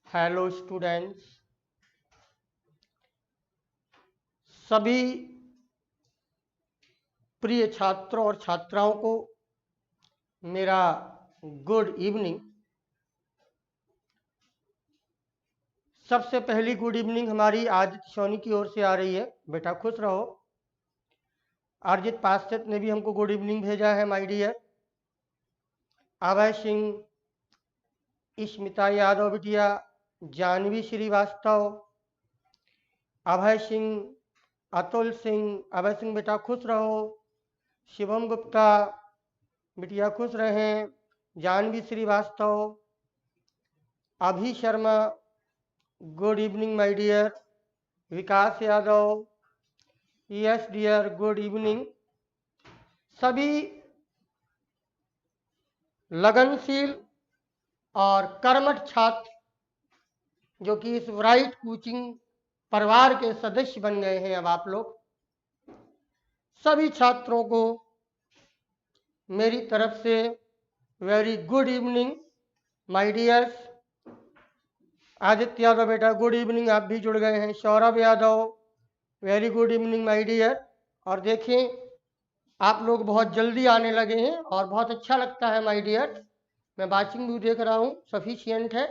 Hello students, सभी प्रिय छात्रों और छात्राओं को मेरा गुड इवनिंग। सबसे पहली गुड इवनिंग हमारी आदित्य सोनी की ओर से आ रही है। बेटा खुश रहो। अर्जित पाश्चात ने भी हमको गुड इवनिंग भेजा है माय डियर। अभय सिंह, स्मिता यादव बिटिया, जानवी श्रीवास्तव, अभय सिंह, अतुल सिंह। अभय सिंह बेटा खुश रहो। शिवम गुप्ता बिटिया खुश रहें। Janvi Srivastava, Abhi Sharma, good evening my dear. Vikas Yadav, yes dear, good evening. सभी लगनशील और कर्मठ छात्र जो कि इस ब्राइट कोचिंग परिवार के सदस्य बन गए हैं, अब आप लोग सभी छात्रों को मेरी तरफ से very good evening my dears. Aditya Yadav बेटा गुड इवनिंग, आप भी जुड़ गए हैं। Saurabh Yadav, very good evening my dear. और देखें, आप लोग बहुत जल्दी आने लगे हैं और बहुत अच्छा लगता है माय डियर। मैं वाचिंग भी देख रहा हूँ, सफिशिएंट है।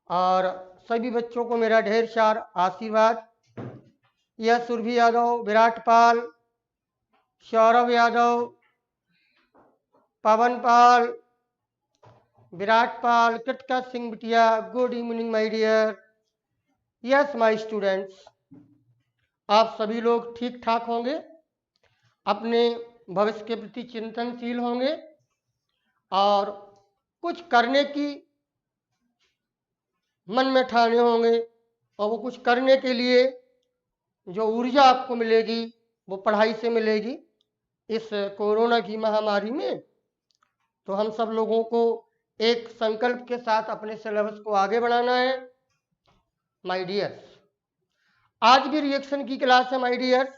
और सभी बच्चों को मेरा ढेर सारा आशीर्वाद। यह सुरभि यादव, विराट पाल, सौरभ यादव, पवन पाल, विराट पाल, कृतिका सिंह बिटिया, good evening my dear. Yes my students, आप सभी लोग ठीक ठाक होंगे, अपने भविष्य के प्रति चिंतनशील होंगे और कुछ करने की मन में ठाने होंगे। और वो कुछ करने के लिए जो ऊर्जा आपको मिलेगी वो पढ़ाई से मिलेगी। इस कोरोना की महामारी में तो हम सब लोगों को एक संकल्प के साथ अपने सिलेबस को आगे बढ़ाना है माय डियर्स। आज भी रिएक्शन की क्लास है माय डियर्स।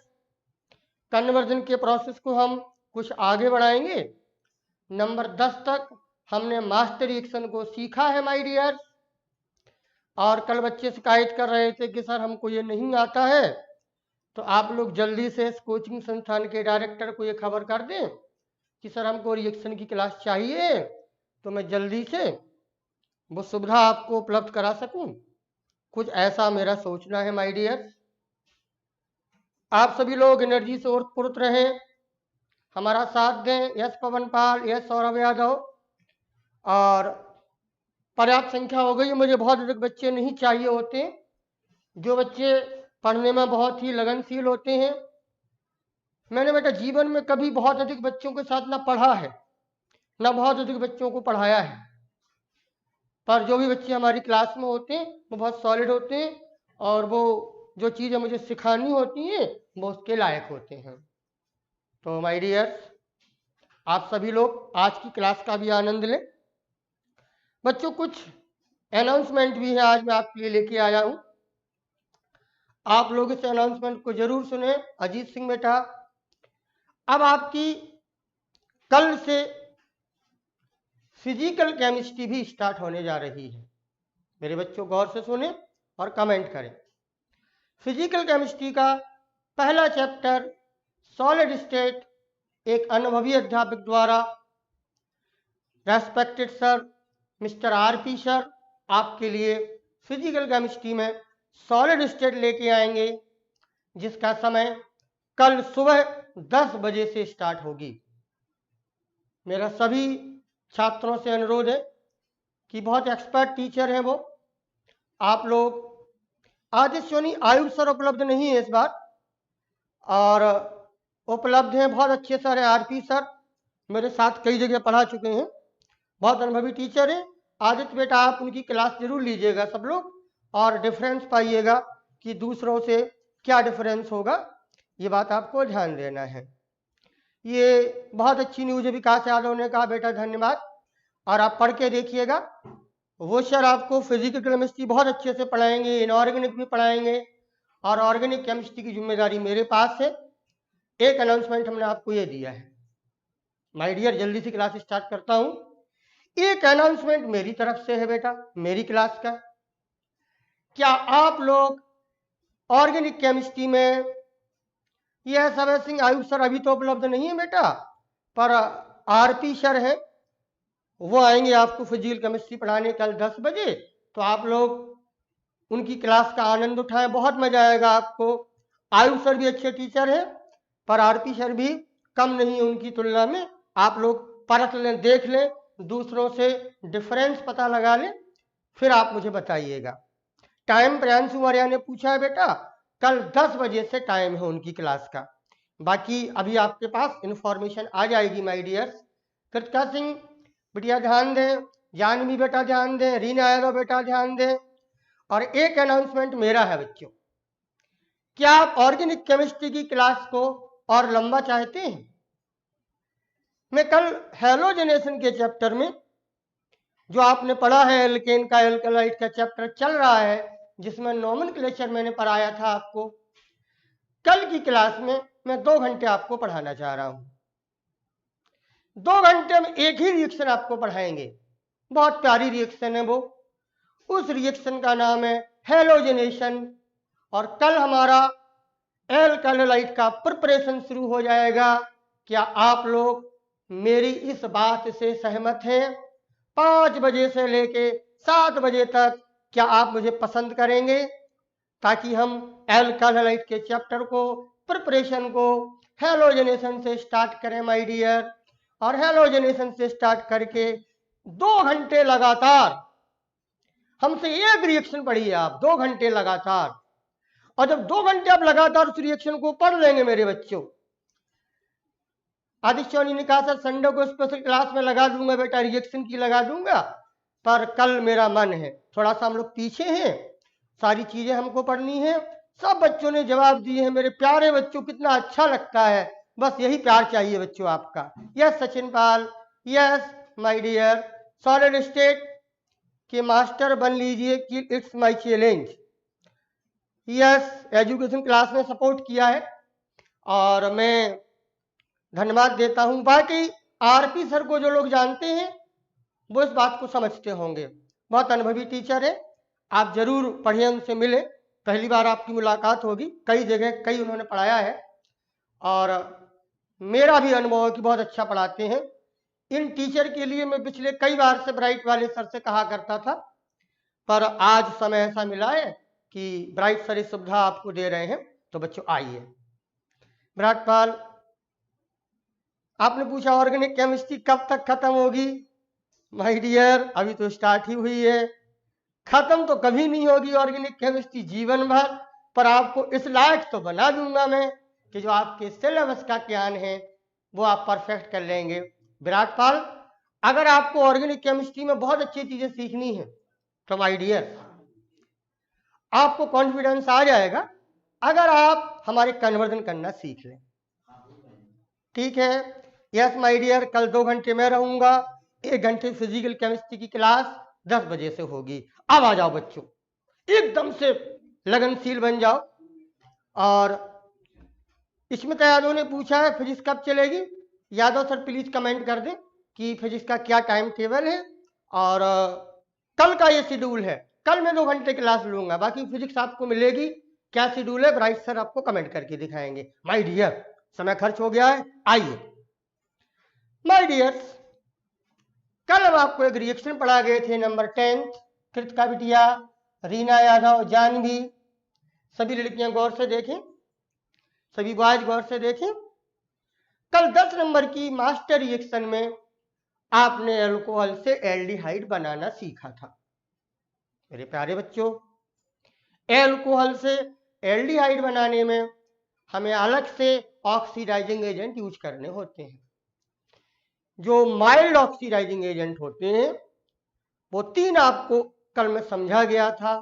कन्वर्जन के प्रोसेस को हम कुछ आगे बढ़ाएंगे। नंबर 10 तक हमने मास्टर रिएक्शन को सीखा है माय डियर्स। और कल बच्चे शिकायत कर रहे थे कि सर हमको ये नहीं आता है, तो आप लोग जल्दी से इस कोचिंग संस्थान के डायरेक्टर को ये खबर कर दें कि सर हमको रिएक्शन की क्लास चाहिए, तो मैं जल्दी से वो सुविधा आपको उपलब्ध करा सकूं। कुछ ऐसा मेरा सोचना है माय डियर। आप सभी लोग एनर्जी से ओतप्रोत रहें, हमारा साथ दें। यस पवन पाल, यस सौरभ यादव। और पर्याप्त संख्या हो गई। मुझे बहुत अधिक बच्चे नहीं चाहिए होते। जो बच्चे पढ़ने में बहुत ही लगनशील होते हैं, मैंने बेटा जीवन में कभी बहुत अधिक बच्चों के साथ ना पढ़ा है ना बहुत अधिक बच्चों को पढ़ाया है, पर जो भी बच्चे हमारी क्लास में होते हैं वो बहुत सॉलिड होते हैं और वो जो चीज़ें मुझे सिखानी होती हैं वो उसके लायक होते हैं। तो माय डियर्स, आप सभी लोग आज की क्लास का भी आनंद लें। बच्चों कुछ अनाउंसमेंट भी है आज मैं आपके लिए लेके आया हूँ। आप लोग इस अनाउंसमेंट को जरूर सुने। अजीत सिंह बेटा, अब आपकी कल से फिजिकल केमिस्ट्री भी स्टार्ट होने जा रही है। मेरे बच्चों गौर से सुने और कमेंट करें। फिजिकल केमिस्ट्री का पहला चैप्टर सॉलिड स्टेट एक अनुभवी अध्यापक द्वारा respected sir mister RP sir आपके लिए फिजिकल केमिस्ट्री में सॉलिड स्टेट लेके आएंगे, जिसका समय कल सुबह 10 बजे से स्टार्ट होगी। मेरा सभी छात्रों से अनुरोध है कि बहुत एक्सपर्ट टीचर हैं वो। आप लोग आदित्य सोनी आयुष सर उपलब्ध नहीं है इस बार, और उपलब्ध हैं बहुत अच्छे सर हैं। आरपी सर मेरे साथ कई जगह पढ़ा चुके हैं, बहुत अनुभवी टीचर हैं। आदित्य बेटा आप उनकी क्लास जरूर लीजिएगा सब लोग, और डिफरेंस पाइएगा कि दूसरों से क्या डिफरेंस होगा, ये बात आपको ध्यान देना है। ये बहुत अच्छी न्यूज़ है। विकास यादव ने कहा बेटा धन्यवाद, और आप पढ़ के देखिएगा। वो सर आपको फिजिकल केमिस्ट्री बहुत अच्छे से पढ़ाएंगे, इनऑर्गेनिक भी पढ़ाएंगे, और ऑर्गेनिक केमिस्ट्री की जिम्मेदारी मेरे पास है। एक अनाउंसमेंट हमने आपको ये दिया है माय डियर। जल्दी से क्लास स्टार्ट करता हूँ। एक अनाउंसमेंट मेरी तरफ से है बेटा, मेरी क्लास का। क्या आप लोग ऑर्गेनिक केमिस्ट्री में, यह समय सिंह आयुष सर अभी तो उपलब्ध नहीं है बेटा, पर आरपी सर है, वो आएंगे आपको फिजिकल केमिस्ट्री पढ़ाने कल 10 बजे। तो आप लोग उनकी क्लास का आनंद उठाएं, बहुत मजा आएगा आपको। आयुष सर भी अच्छे टीचर हैं, पर आरपी सर भी कम नहीं है उनकी तुलना में। आप लोग परख लें, देख लें, दूसरों से डिफरेंस पता लगा लें, फिर आप मुझे बताइएगा। टाइम प्रियांशु मौर्य ने पूछा है बेटा, कल 10 बजे से टाइम है उनकी क्लास का। बाकी अभी आपके पास इंफॉर्मेशन आ जाएगी माय डियर्स। कृतिका सिंह बिटिया ध्यान दें, जानवी बेटा ध्यान दें, रीना यादव बेटा ध्यान दें। और एक अनाउंसमेंट मेरा है बच्चों, क्या आप ऑर्गेनिक केमिस्ट्री की क्लास को और लंबा चाहते हैं? मैं कल हेलोजेनेशन के चैप्टर में, जो आपने पढ़ा है एल्केन का, एल्कलाइड का चैप्टर चल रहा है, जिसमें नोमेनक्लेचर मैंने पढ़ाया था आपको, कल की क्लास में मैं 2 घंटे आपको पढ़ाना चाह रहा हूं। 2 घंटे में एक ही रिएक्शन आपको पढ़ाएंगे, बहुत प्यारी रिएक्शन है वो। उस रिएक्शन का नाम है हेलोजेनेशन। और कल हमारा एल्कलाइड का प्रिपरेशन शुरू हो जाएगा। क्या आप लोग मेरी इस बात से सहमत हैं? 5 बजे से लेके 7 बजे तक क्या आप मुझे पसंद करेंगे, ताकि हम एल्कलाइड के चैप्टर को, प्रिपरेशन को हेलोजेनेशन से स्टार्ट करें माय डियर। और हेलोजेनेशन से स्टार्ट करके 2 घंटे लगातार हमसे एक रिएक्शन पढ़िए आप, 2 घंटे लगातार। और जब 2 घंटे आप लगातार उस रिएक्शन को पढ़ लेंगे मेरे बच्चों, आदित्य ने कहा सर संडे को स्पेशल क्लास में लगा दूंगा बेटा, रिएक्शन की लगा दूंगा, पर कल मेरा मन है, थोड़ा सा हम लोग पीछे हैं, सारी चीजें हमको पढ़नी है। सब बच्चों ने जवाब दिए हैं, मेरे प्यारे बच्चों, कितना अच्छा लगता है। बस यही प्यार चाहिए बच्चों आपका। Yes Sachin Pal, yes my dear, solid state के मास्टर बन लीजिए कि it's my challenge. Yes, education class में सपोर्ट किया है और मैं धन्यवाद देता हूं। बाकी आरपी सर को जो लोग जानते हैं वो इस बात को समझते होंगे, बहुत अनुभवी टीचर है, आप जरूर पढ़िए, उनसे मिले, पहली बार आपकी मुलाकात होगी। कई जगह कई उन्होंने पढ़ाया है और मेरा भी अनुभव है कि बहुत अच्छा पढ़ाते हैं। इन टीचर के लिए मैं पिछले कई बार से ब्राइट वाले सर से कहा करता था, पर आज समय ऐसा मिला है कि ब्राइट सर इस सुविधा आपको दे रहे हैं। तो बच्चों आइए। विराट पाल, आपने पूछा ऑर्गेनिक केमिस्ट्री कब तक खत्म होगी? माय डियर, अभी तो स्टार्ट ही हुई है, खत्म तो कभी नहीं होगी ऑर्गेनिक केमिस्ट्री जीवन भर। पर आपको इस लायक तो बना दूंगा मैं कि जो आपके सिलेबस का ज्ञान है वो आप परफेक्ट कर लेंगे। विराट पाल, अगर आपको ऑर्गेनिक केमिस्ट्री में बहुत अच्छी चीजें सीखनी है तो माय डियर आपको कॉन्फिडेंस आ जाएगा अगर आप हमारे कन्वर्जन करना सीख लें। ठीक है, यस माय डियर, कल 2 घंटे में रहूंगा, 1 घंटे फिजिकल केमिस्ट्री की क्लास 10 बजे से होगी। अब आ जाओ बच्चों, एकदम से लगनशील बन जाओ। और स्मित यादव ने पूछा है फिजिक्स कब चलेगी? यादव सर प्लीज कमेंट कर दें कि फिजिक्स का क्या टाइम टेबल है और कल का ये शेड्यूल है। कल मैं 2 घंटे क्लास लूंगा, बाकी फिजिक्स आपको मिलेगी। क्या शेड्यूल है ब्राइट सर आपको कमेंट करके दिखाएंगे। माय डियर, समय खर्च हो गया है, आइए। माय डियर्स, कल हम आपको एक रिएक्शन पढ़ा गए थे, नंबर 10, कृतिका बिटिया, रीना यादव, जानवी, सभी लड़कियां गौर से देखें, सभी बॉयज गौर से देखें। कल 10 नंबर की मास्टर रिएक्शन में आपने अल्कोहल से एल्डिहाइड बनाना सीखा था। मेरे प्यारे बच्चों, एल्कोहल से एल्डिहाइड बनाने में हमें अलग से ऑक्सीडाइजिंग एजेंट यूज करने होते हैं। जो माइल्ड ऑक्सीडाइजिंग एजेंट होते हैं वो 3 आपको कल में समझा गया था।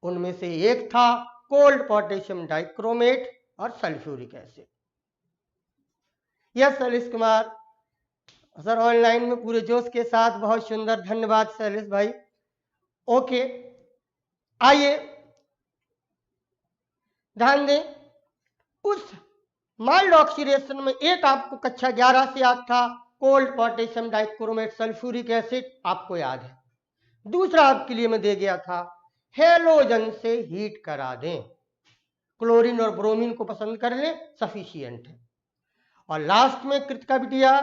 उनमें से एक था कोल्ड पोटेशियम डाइक्रोमेट और sulphuric acid. Yes Shailesh Kumar sir, online में पूरे जोश के साथ, बहुत सुंदर, धन्यवाद शैलेश भाई। ओके, आइए ध्यान दें, उस माइल्ड ऑक्सीडेशन में एक आपको कक्षा 11 से याद था, cold potassium dichromate sulphuric acid, आपको याद है। दूसरा आपके लिए मैं दे गया था हेलोजन से हीट करा दें। क्लोरीन और ब्रोमीन को पसंद कर लें, सफिशियंट है। और लास्ट में कृतिका बिटिया,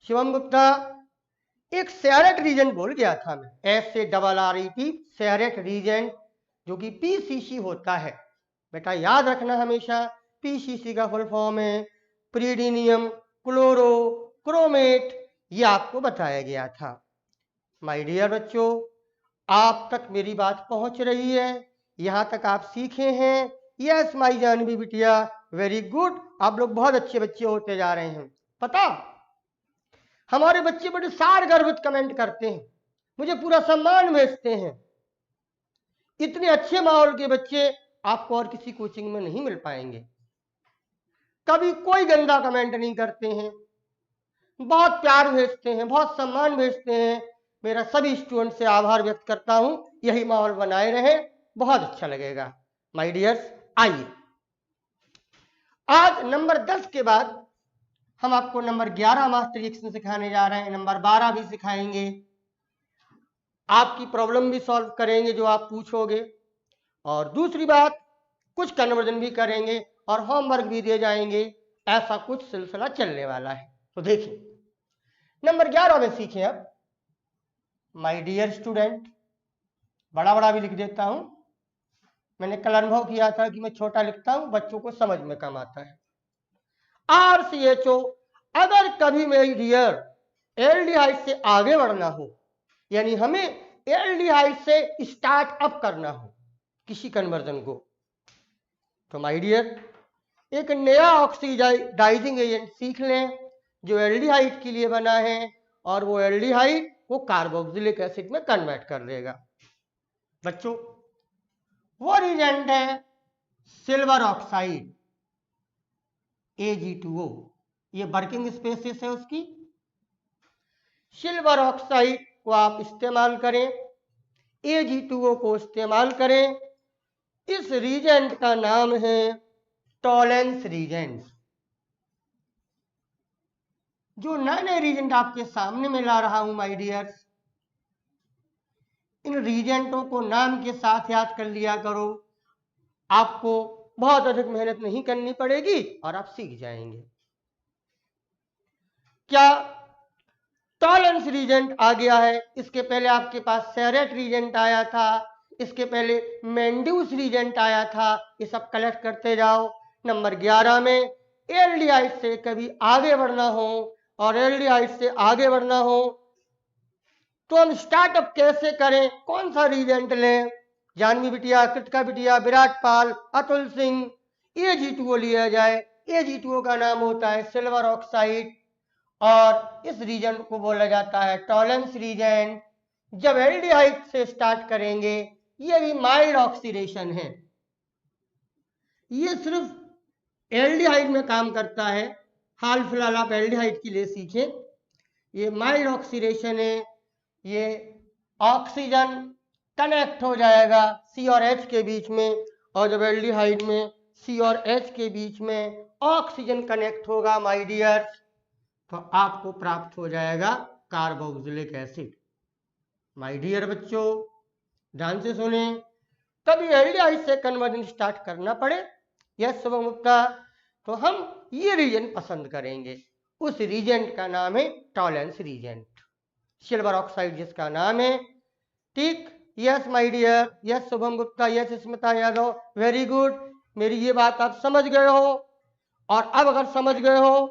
शिवम गुप्ता, एक सेरेट रीजेंट भूल गया था मैं, SARRET, सेरेट रीजेंट, जो कि PCC होता है। बेटा याद रखना हमेशा, PCC का फुल फॉर्म है प्रीडिनियम क्लोरो क्रोमेट, ये आपको बताया गया था। माय डियर बच्चों, आप तक मेरी बात पहुंच रही है, यहां तक आप सीखे हैं। यस माय जानवी बिटिया, वेरी गुड, आप लोग बहुत अच्छे बच्चे होते जा रहे हैं। पता, हमारे बच्चे बड़े सार गर्भित कमेंट करते हैं, मुझे पूरा सम्मान भेजते हैं। इतने अच्छे माहौल के बच्चे आपको और किसी कोचिंग में नहीं मिल पाएंगे। कभी कोई गंदा कमेंट नहीं करते हैं, बहुत प्यार भेजते हैं, बहुत सम्मान भेजते हैं। मेरा सभी स्टूडेंट से आभार व्यक्त करता हूं, यही माहौल बनाए रहे, बहुत अच्छा लगेगा। माय डियर्स, आइए आज नंबर 10 के बाद हम आपको नंबर 11 मास्टर एक्शन सिखाने जा रहे हैं, नंबर 12 भी सिखाएंगे, आपकी प्रॉब्लम भी सॉल्व करेंगे जो आप पूछोगे, और दूसरी बात कुछ कन्वर्जन भी करेंगे और होमवर्क भी दिए जाएंगे। ऐसा कुछ सिलसिला चलने वाला है। तो देखिए नंबर 11 में सीखें अब, माय डियर स्टूडेंट, बड़ा बड़ा भी लिख देता हूं, मैंने कल अनुभव किया था कि मैं छोटा लिखता हूं, बच्चों को समझ में कम आता है। RCHO, अगर कभी मेरी डियर एल्डिहाइड से आगे बढ़ना हो, यानी हमें एल्डिहाइड से स्टार्ट अप करना हो किसी कन्वर्जन को, तो माय डियर एक नया ऑक्सीडाइजिंग एजेंट सीख लें जो एल्डिहाइड के लिए बना है, और वो एल्डिहाइड वो कार्बोक्सिलिक एसिड में कन्वर्ट कर देगा। बच्चों वो रिएजेंट है सिल्वर ऑक्साइड, Ag2O, ये वर्किंग स्पेसिस है उसकी। सिल्वर ऑक्साइड को आप इस्तेमाल करें, Ag2O को इस्तेमाल करें। इस रीजेंट का नाम है टॉलेंस रीजेंट। जो नए रीजेंट आपके सामने में ला रहा हूं माय डियर्स, इन रीजेंटों को नाम के साथ याद कर लिया करो, आपको बहुत अधिक मेहनत नहीं करनी पड़ेगी और आप सीख जाएंगे। क्या टॉलेंस रीजेंट आ गया है, इसके पहले आपके पास सेरेट रीजेंट आया था, इसके पहले मेंड्यूस रीजेंट आया था, ये सब कलेक्ट करते जाओ। नंबर 11 में एल्डिहाइड से कभी आगे बढ़ना हो, और एल्डिहाइड से आगे बढ़ना हो तो हम स्टार्टअप कैसे करें, कौन सा रीजेंट लें? जानवी बिटिया, कृतिका बिटिया, विराट पाल, अतुल सिंह, Ag2O लिया जाए। Ag2O का नाम होता है सिल्वर ऑक्साइड, और इस रीजेंट को बोला जाता है टॉलेंस रीजेंट। जब एल्डिहाइड से स्टार्ट करेंगे, ये भी माइल्ड ऑक्सीडेशन है, ये सिर्फ एल्डिहाइड में काम करता है। हाल फिलहाल आप एल्डिहाइड के लिए सीखें, ये माइल्ड ऑक्सीडेशन है, ये ऑक्सीजन कनेक्ट हो जाएगा C और H के बीच में, और जब एल्डिहाइड में C और H के बीच में ऑक्सीजन कनेक्ट होगा माय डियर, तो आपको प्राप्त हो जाएगा कार्बोक्सिलिक एसिड। माय डियर बच्चों ध्यान से सुने, कभी एल्डिहाइड से कन्वर्जन स्टार्ट करना पड़े, यस शुभम गुप्ता, तो हम ये रीजन पसंद करेंगे। उस रीजेंट का नाम है टॉलेंस रीजेंट, सिल्वर ऑक्साइड जिसका नाम है। ठीक, yes my dear, yes Shubham Gupta, yes Smita Yadav, very good. मेरी ये बात आप समझ गए हो, और अब अगर समझ गए हो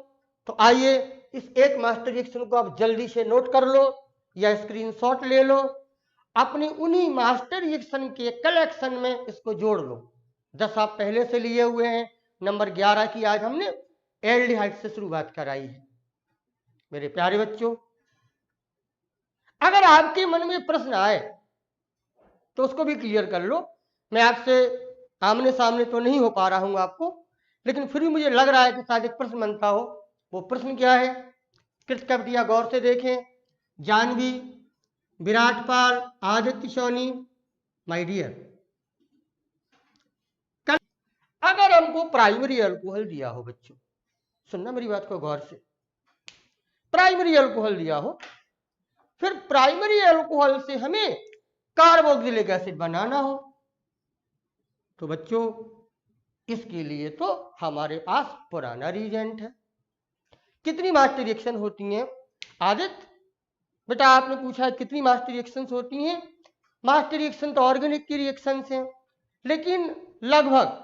तो आइए इस एक मास्टर रिएक्शन को आप जल्दी से नोट कर लो या स्क्रीनशॉट ले लो, अपनी उन्हीं मास्टर रिएक्शन के कलेक्शन में इसको जोड़ लो। 10 आप पहले से लिए हुए हैं, नंबर 11 की आज हमने एल्डिहाइड से शुरुआत कराई है। मेरे प्यारे बच्चों, अगर आपके मन में प्रश्न आए तो उसको भी क्लियर कर लो। मैं आपसे आमने सामने तो नहीं हो पा रहा हूं आपको, लेकिन फिर भी मुझे लग रहा है कि शायद एक प्रश्न बनता हो। वो प्रश्न क्या है? कृतिका बिटिया गौर से देखें, जानवी, विराट पाल, आदित्य सोनी, माय डियर, अगर हमको प्राइमरी अल्कोहल दिया हो, बच्चों सुनना मेरी बात को गौर से, प्राइमरी अल्कोहल दिया हो, फिर प्राइमरी अल्कोहल से हमें कार्बोक्सिलिक एसिड बनाना हो, तो बच्चों इसके लिए तो हमारे पास पुराना रिएजेंट है। कितनी मास्टर रिएक्शन होती हैं आदित्य? बेटा आपने पूछा है कितनी मास्टर रिएक्शंस होती हैं। मास्टर रिएक्शन तो ऑर्गेनिक की रिएक्शंस हैं, लेकिन लगभग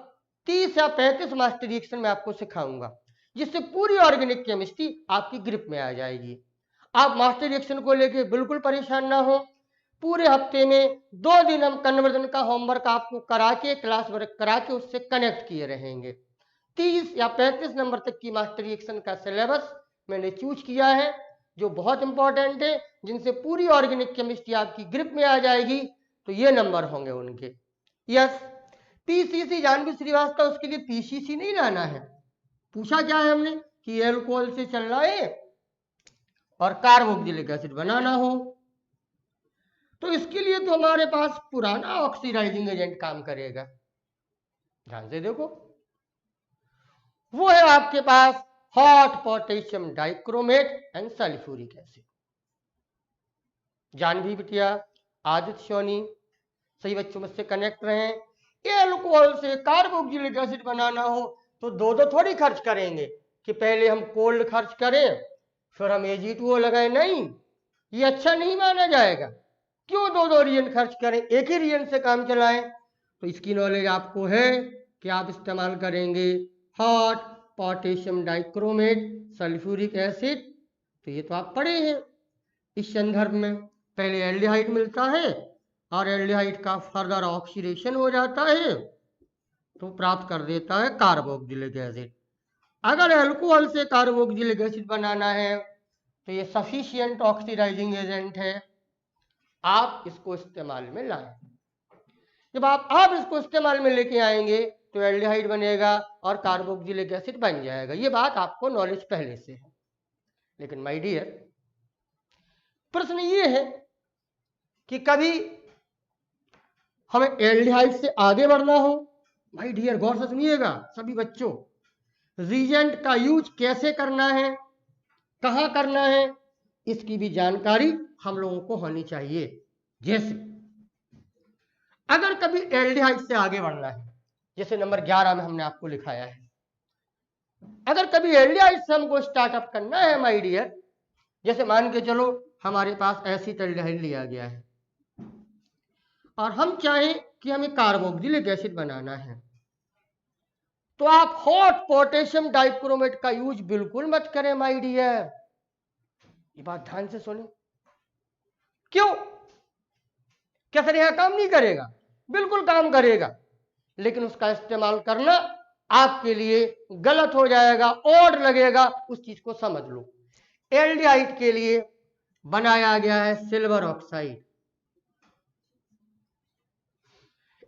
30 या 35 मास्टर रिएक्शन मैं आपको सिखाऊंगा, जिससे पूरी ऑर्गेनिक केमिस्ट्री आपकी ग्रिप में आ जाएगी। आप मास्टर रिएक्शन को लेके बिल्कुल परेशान ना हो। पूरे हफ्ते में 2 दिन हम कन्वर्जन का होमवर्क आपको करा के, क्लास वर्क करा के उससे कनेक्ट किए रहेंगे। 30 या 35 नंबर तक की मास्टर रिएक्शन का सिलेबस मैंने चूज किया है, जो बहुत इंपॉर्टेंट है, जिनसे पूरी ऑर्गेनिक केमिस्ट्री आपकी ग्रिप में आ जाएगी। तो ये नंबर होंगे उनके। यस, पीसीसी जानवी श्रीवास्तव, उसके लिए पीसीसी नहीं लाना है। पूछा क्या है हमने कि एल्कोहल से चल रहा है और कार्बोक्सिलिक एसिड बनाना हो, तो इसके लिए तो हमारे पास पुराना ऑक्सीडाइजिंग एजेंट काम करेगा। ध्यान से देखो, वो है आपके पास hot potassium dichromate and sulphuric acid. Janvi बिटिया, आदित्य सोनी, सही बच्चों मुझसे कनेक्ट रहे। एल्कोहल से कार्बोक्सिलिक एसिड बनाना हो तो दो थोड़ी खर्च करेंगे कि पहले हम कोल्ड खर्च करें फिर हम AG2O लगाए। नहीं, ये अच्छा नहीं माना जाएगा। क्यों दो रिएजेंट खर्च करें, एक ही रिएजेंट से काम चलाएं। तो इसकी नॉलेज आपको है कि आप इस्तेमाल करेंगे hot potassium dichromate sulphuric acid. तो ये तो आप पढ़े हैं इस संदर्भ में। पहले एल्डिहाइड मिलता है और एल्डिहाइड का फर्दर ऑक्सीडेशन हो जाता है तो प्राप्त कर देता है कार्बोक्सिलिक एसिड। अगर अल्कोहल से कार्बोक्सिलिक एसिड बनाना है तो ये सफिशिएंट ऑक्सीडाइजिंग एजेंट है, आप इसको इस्तेमाल में लाएं। जब आप इसको इस्तेमाल में लेके आएंगे तो एल्डिहाइड बनेगा और कार्बोक्सिलिक एसिड बन जाएगा। ये बात आपको नॉलेज पहले से है। लेकिन माय डियर, प्रश्न ये है कि कभी हमें एल्डिहाइड से आगे बढ़ना हो। माय डियर गौर से सुनिएगा सभी बच्चों, रिएजेंट का यूज कैसे करना है, कहां करना है, इसकी भी जानकारी हम लोगों को होनी चाहिए। जैसे अगर कभी एल्डिहाइड से आगे बढ़ना है, जैसे नंबर 11 में हमने आपको लिखाया है, अगर कभी एल्डिहाइड से हमको स्टार्टअप करना है माय डियर, जैसे मान के चलो हमारे पास एसिटाल्डिहाइड लिया गया है और हम चाहें कि हमें कार्बोक्सिलिक एसिड बनाना है, तो आप हॉट पोटेशियम डाइक्रोमेट का यूज बिल्कुल मत करें माय डियर। ये बात ध्यान से सुने। क्यों? क्या सर यहां काम नहीं करेगा? बिल्कुल काम करेगा, लेकिन उसका इस्तेमाल करना आपके लिए गलत हो जाएगा, ऑड लगेगा। उस चीज को समझ लो। एल्डिहाइड के लिए बनाया गया है सिल्वर ऑक्साइड।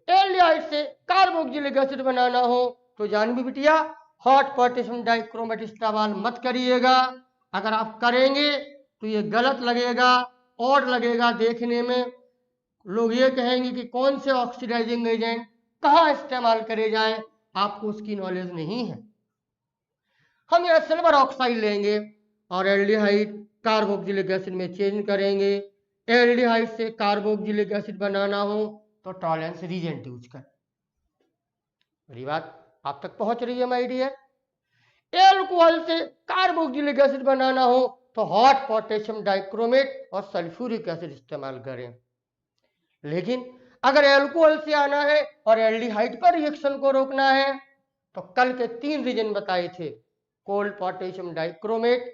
एल्डिहाइड से कार्बोक्सिलिक एसिड बनाना हो तो जानवी बिटिया हॉट पोटेशियम डाइक्रोमेट इस्तेमाल मत करिएगा। अगर आप करेंगे तो ये गलत लगेगा, ऑड लगेगा देखने में। लोग ये कहेंगे कि कौन से ऑक्सीडाइजिंग एजेंट कहां इस्तेमाल करे जाए, आपको उसकी नॉलेज नहीं है। हम यह सिल्वर ऑक्साइड लेंगे और एल्डिहाइड कार्बोक्सिलिक एसिड में चेंज करेंगे। एल्डिहाइड से कार्बोक्सिलिक एसिड बनाना हो तो टॉलरेंस रिएजेंट यूज कर। मेरी बात आप तक पहुंच रही है माय डियर? एल्कोहल से कार्बोक्सिलिक एसिड बनाना हो तो हॉट पोटेशियम डाइक्रोमेट और सल्फ्यूरिक एसिड इस्तेमाल करें। लेकिन अगर एल्कोहल से आना है और एल्डिहाइड पर रिएक्शन को रोकना है तो कल के 3 रीजन बताए थे, कोल्ड पोटेशियम डाइक्रोमेट,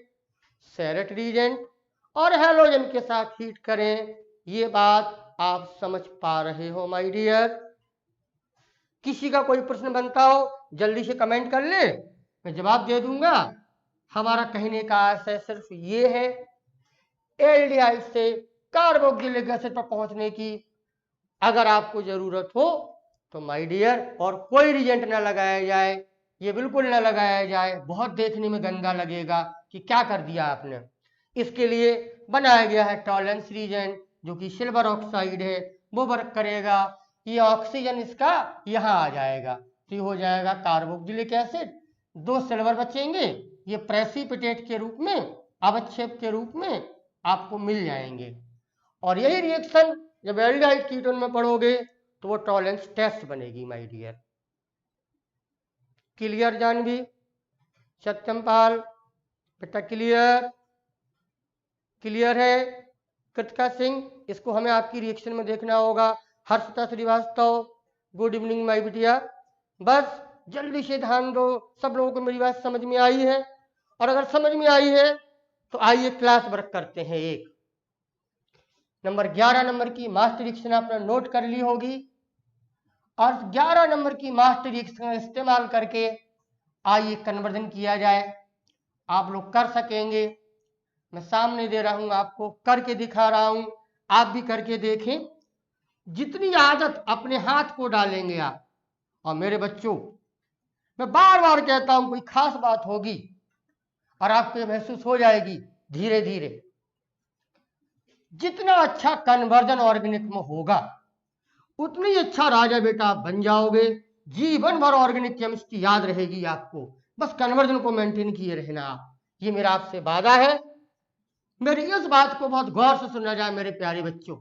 सेरेट रिएजेंट और हैलोजन के साथ हीट करें। ये बात आप समझ पा रहे हो माय डियर? किसी का कोई प्रश्न बनता हो जल्दी से कमेंट कर ले, मैं जवाब दे दूंगा। हमारा कहने का आशय सिर्फ ये है, एल्डिहाइड से कार्बोक्सिलिक एसिड पर पहुंचने की अगर आपको जरूरत हो तो माय डियर और कोई रिएजेंट ना लगाया जाए, ये बिल्कुल ना लगाया जाए। बहुत देखने में गंदा लगेगा कि क्या कर दिया आपने। इसके लिए बनाया गया है टॉलरेंस रिएजेंट, जो कि सिल्वर ऑक्साइड है, वो वर्क करेगा। ये ऑक्सीजन इसका यहाँ आ जाएगा तो ये हो जाएगा कार्बोक्सिलिक एसिड। 2 सिल्वर बचेंगे, ये प्रेसिपिटेट के रूप में, अवक्षेप के रूप में आपको मिल जाएंगे। और यही रिएक्शन जब एल्डिहाइड कीटोन में पढ़ोगे तो वो टॉलरेंस टेस्ट बनेगी माय डियर। क्लियर जानवी? सत्यमपाल बेटा क्लियर? क्लियर है? कृतिका सिंह, इसको हमें आपकी रिएक्शन में देखना होगा। Harshita Srivastava good evening my बिटिया। बस जल्दी से ध्यान दो, सब लोगों को मेरी बात समझ में आई है? और अगर समझ में आई है तो आइए क्लास वर्क करते हैं। एक नंबर 11 नंबर की मास्टर रिएक्शन आपने नोट कर ली होगी, और 11 नंबर की मास्टर रिएक्शन का इस्तेमाल करके आइए कन्वर्जन किया जाए। आप लोग कर सकेंगे। मैं सामने दे रहा हूं, आपको करके दिखा रहा हूं, आप भी करके देखें। जितनी आदत अपने हाथ को डालेंगे आप, और मेरे बच्चों मैं बार बार कहता हूं कोई खास बात होगी और आपको महसूस हो जाएगी धीरे धीरे। जितना अच्छा कन्वर्जन ऑर्गेनिक में होगा उतनी अच्छा राजा बेटा आप बन जाओगे। जीवन भर ऑर्गेनिक केमिस्ट्री याद रहेगी आपको, बस कन्वर्जन को मेंटेन किए रहना आप। ये मेरा आपसे वादा है। मेरी इस बात को बहुत गौर से सुनना जाए मेरे प्यारे बच्चों।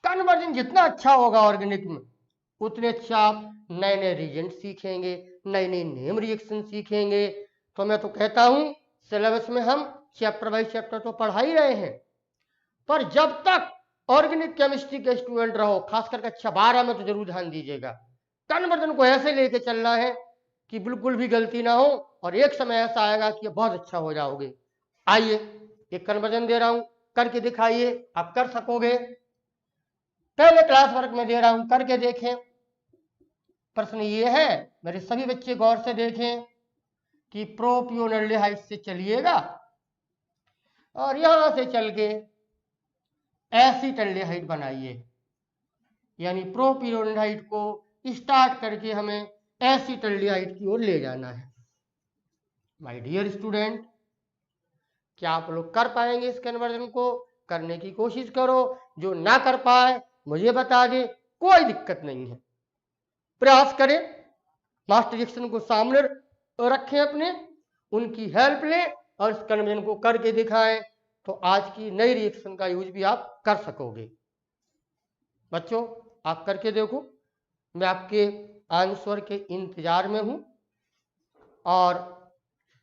कन्वर्जन जितना अच्छा होगा ऑर्गेनिक में, उतने अच्छा आप नए नए रिएजेंट सीखेंगे, नई नई नेम रिएक्शन सीखेंगे। तो मैं तो कहता हूं सिलेबस में हम चैप्टर बाई चैप्टर तो पढ़ा ही रहे हैं, पर जब तक ऑर्गेनिक केमिस्ट्री के स्टूडेंट रहो, खासकर कक्षा 12 में तो जरूर ध्यान दीजिएगा। कन्वर्जन को ऐसे लेके चलना है कि बिल्कुल भी गलती ना हो, और एक समय ऐसा आएगा कि बहुत अच्छा हो जाओगे। आइए एक कन्वर्जन दे रहा हूं, करके दिखाइए, आप कर सकोगे। पहले क्लास वर्क में दे रहा हूं, करके देखें। प्रश्न ये है, मेरे सभी बच्चे गौर से देखें कि प्रोपियोनल्डिहाइड से चलिएगा और यहां से चल के एसीटल्डिहाइड बनाइए, यानी प्रोपियोनल्डिहाइड को स्टार्ट करके हमें एसीटल्डिहाइड की ओर ले जाना है। माय डियर स्टूडेंट, क्या आप लोग कर पाएंगे इस कन्वर्जन को? करने की कोशिश करो। जो ना कर पाए मुझे बता दे, कोई दिक्कत नहीं है। प्रयास करें, मास्टर रिएक्शन को सामने रखें अपने, उनकी हेल्प लें और इस कन्वर्जन को करके दिखाएं, तो आज की नई रिएक्शन का यूज भी आप कर सकोगे। बच्चों आप करके देखो, मैं आपके आंसर के इंतजार में हूं और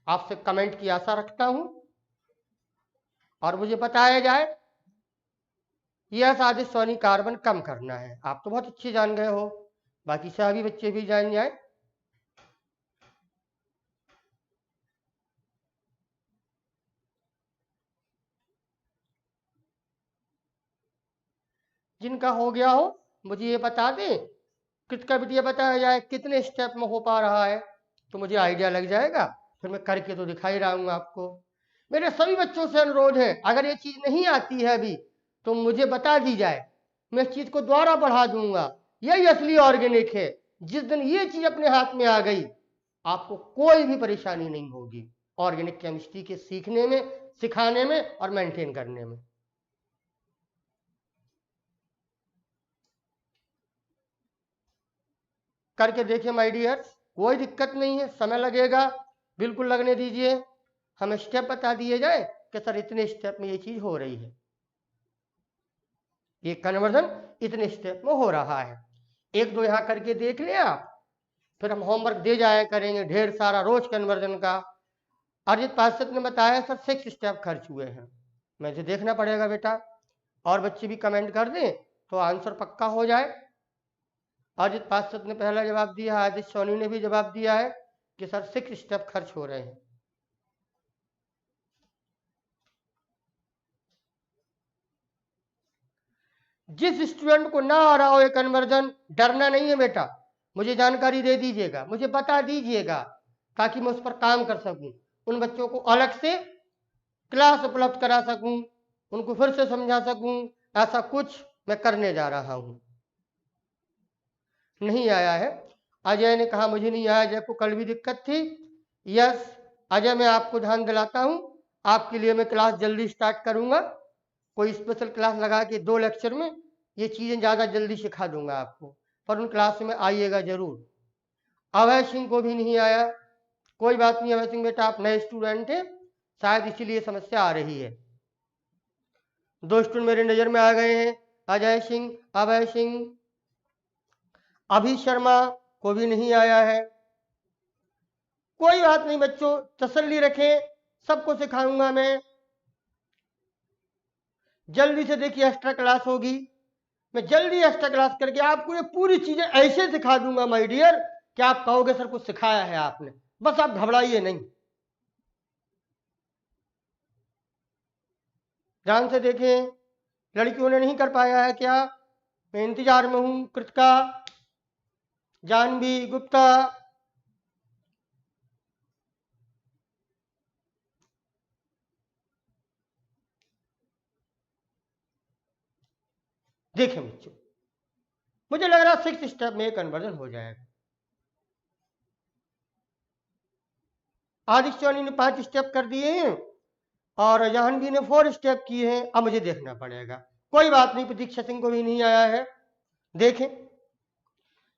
आपसे कमेंट की आशा रखता हूं, और मुझे बताया जाए यह साजिश सोनी कार्बन कम करना है। आप तो बहुत अच्छे जान गए हो, बाकी सभी बच्चे भी जान जाए। जिनका हो गया हो मुझे ये बता दें, किसका भी ये बताया जाए कितने स्टेप में हो पा रहा है, तो मुझे आइडिया लग जाएगा। फिर मैं करके तो दिखा ही रहा हूँ आपको। मेरे सभी बच्चों से अनुरोध है, अगर ये चीज नहीं आती है अभी तो मुझे बता दी जाए, मैं इस चीज को दोबारा बढ़ा दूंगा। यही असली ऑर्गेनिक है। जिस दिन ये चीज अपने हाथ में आ गई आपको कोई भी परेशानी नहीं होगी ऑर्गेनिक केमिस्ट्री के सीखने में, सिखाने में और मेंटेन करने में। करके देखिए माय डियर, कोई दिक्कत नहीं है, समय लगेगा, बिल्कुल लगने दीजिए। हमें स्टेप बता दिए जाए कि सर इतने स्टेप में ये चीज हो रही है, ये कन्वर्जन इतने स्टेप में हो रहा है। एक दो यहां करके देख लें आप, फिर हम होमवर्क दे जाया करेंगे ढेर सारा रोज कन्वर्जन का। अरिजित पार्षद ने बताया सर 6 स्टेप खर्च हुए हैं, मुझे देखना पड़ेगा बेटा, और बच्चे भी कमेंट कर दें तो आंसर पक्का हो जाए। अजित पार्षद ने पहला जवाब दिया है, आदित्य सोनी ने भी जवाब दिया है कि सर 6 स्टेप खर्च हो रहे हैं। जिस स्टूडेंट को ना आ रहा हो ये कन्वर्जन, डरना नहीं है बेटा, मुझे जानकारी दे दीजिएगा, मुझे बता दीजिएगा, ताकि मैं उस पर काम कर सकूं, उन बच्चों को अलग से क्लास उपलब्ध करा सकूं, उनको फिर से समझा सकूं। ऐसा कुछ मैं करने जा रहा हूं। नहीं आया है, अजय ने कहा मुझे नहीं आया, अजय को कल भी दिक्कत थी। यस अजय, मैं आपको ध्यान दिलाता हूं, आपके लिए मैं क्लास जल्दी स्टार्ट करूंगा। कोई स्पेशल क्लास लगा के 2 लेक्चर में ये चीजें ज्यादा जल्दी सिखा दूंगा आपको, पर उन क्लास में आइएगा जरूर। अभय सिंह को भी नहीं आया, कोई बात नहीं अभय सिंह बेटा, आप नए स्टूडेंट हैं, शायद इसीलिए समस्या आ रही है। 2 स्टूडेंट मेरे नजर में आ गए हैं, अजय सिंह, अभय सिंह, अभी शर्मा को भी नहीं आया है। कोई बात नहीं बच्चों, तसल्ली रखें, सबको सिखाऊंगा मैं। जल्दी से देखिए एक्स्ट्रा क्लास होगी, मैं जल्दी एक्स्ट्रा क्लास करके आपको ये पूरी चीजें ऐसे सिखा दूंगा माय डियर कि आप कहोगे सर कुछ सिखाया है आपने। बस आप घबराइए नहीं, ध्यान से देखें। लड़कियों ने नहीं कर पाया है क्या? मैं इंतजार में हूं। कृतिका, जानवी गुप्ता, देखें बच्चों, मुझे लग रहा है 6 स्टेप में कन्वर्जन हो जाएगा। आदित्य सोनी ने 5 स्टेप कर दिए हैं और जाह्नवी ने 4 स्टेप किए हैं। अब मुझे देखना पड़ेगा। कोई बात नहीं, प्रतीक्षा सिंह को भी नहीं आया है। देखें,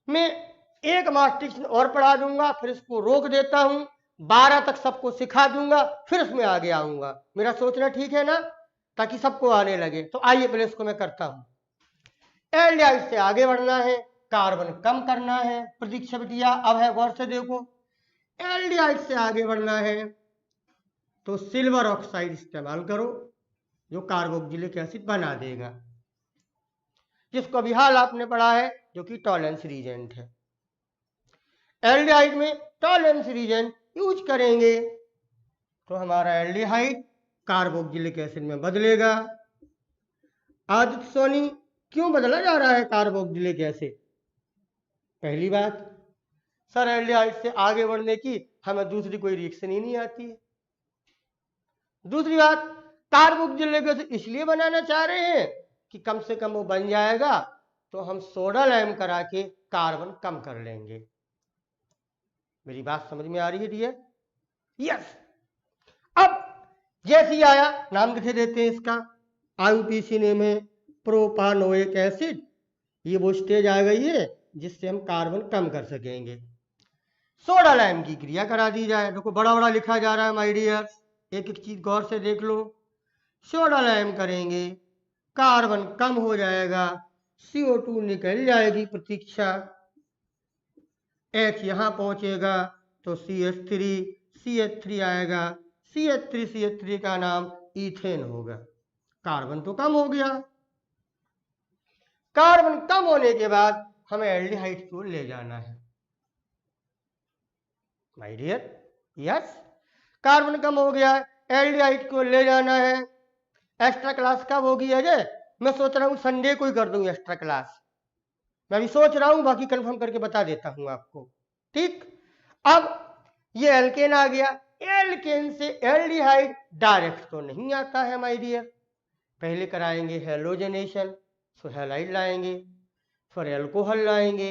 मैं एक मैट्रिक्स और पढ़ा दूंगा, फिर इसको रोक देता हूं, 12 तक सबको सिखा दूंगा, फिर उसमें आगे आऊंगा। मेरा सोचना ठीक है ना, ताकि सबको आने लगे। तो आइए पहले इसको मैं करता हूं। एल्डिहाइड से आगे बढ़ना है, कार्बन कम करना है। प्रतीक्षा बिटिया अब है, गौर से देखो। एल्डिहाइड से आगे बढ़ना है तो सिल्वर ऑक्साइड इस्तेमाल करो, जो कार्बोक्सिलिक एसिड बना देगा, जिसको अभी हाल आपने पढ़ा है, जो कि टॉलरेंस रीजेंट है। एल्डिहाइड में टॉलरेंस रीजेंट यूज करेंगे तो हमारा एल्डिहाइड कार्बोक्सिलिक एसिड में बदलेगा। आदित्य सोनी, क्यों बदला जा रहा है कार्बोक्सिलिक एसिड? पहली बात, सर एल्डिहाइड से आगे बढ़ने की हमें दूसरी कोई रिएक्शन ही नहीं आती है। दूसरी बात, कार्बोक्सिलिक एसिड इसलिए बनाना चाह रहे हैं कि कम से कम वो बन जाएगा तो हम सोडा लाइम करा के कार्बन कम कर लेंगे। मेरी बात समझ में आ रही है डियर? यस। अब जैसे ही आया, नाम लिखे देते हैं इसका, आईयूपीसी नेम है प्रोपानोइक एसिड। ये वो स्टेज आ गई है जिससे हम कार्बन कम कर सकेंगे। सोडा लाइम की क्रिया करा दी जाए। देखो बड़ा बड़ा लिखा जा रहा है माय डियर, एक एक चीज गौर से देख लो। सोडा लाइम करेंगे, कार्बन कम हो जाएगा, CO2 निकल जाएगी प्रतीक्षा, H यहां पहुंचेगा तो CH3 आएगा। CH3 का नाम इथेन होगा। कार्बन तो कम हो गया। कार्बन कम होने के बाद हमें एल्डिहाइड को ले जाना है माय डियर। यस, कार्बन कम हो गया, एल्डिहाइड को ले जाना है। एक्स्ट्रा क्लास कब होगी अजय? मैं सोच रहा हूं संडे को ही कर दूं एक्स्ट्रा क्लास। मैं भी सोच रहा हूं, बाकी कंफर्म करके बता देता हूं आपको। ठीक, अब ये एल्केन आ गया। एल्केन से एल्डिहाइड डायरेक्ट तो नहीं आता है माय डियर, पहले कराएंगे हेलोजनेशन, सो हैलाइड लाएंगे, फिर एल्कोहल लाएंगे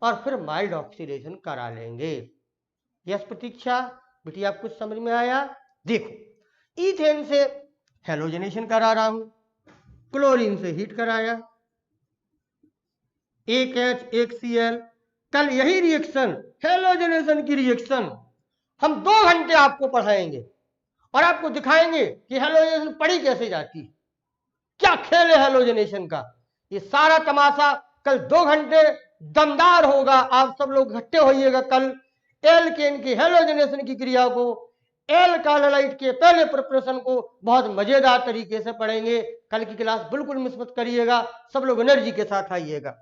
और फिर माइल्ड ऑक्सीडेशन करा लेंगे। यस प्रतीक्षा बेटी, आप कुछ समझ में आया? देखो, इथेन से हेलोजनेशन करा रहा हूं, क्लोरीन से हीट कराया, एक H एक Cl। कल यही रिएक्शन, हेलोजनेशन की रिएक्शन, हम 2 घंटे आपको पढ़ाएंगे और आपको दिखाएंगे कि हेलोजनेशन पढ़ी कैसे जाती है, क्या खेल है हेलोजनेशन का। ये सारा तमाशा कल 2 घंटे दमदार होगा। आप सब लोग इकट्ठे होइएगा कल। एल्केन की हेलोजनेशन की क्रिया को, एल्कालाइड के पहले प्रिपरेशन को बहुत मजेदार तरीके से पढ़ेंगे। कल की क्लास बिल्कुल मिस मत करिएगा, सब लोग एनर्जी के साथ आइएगा।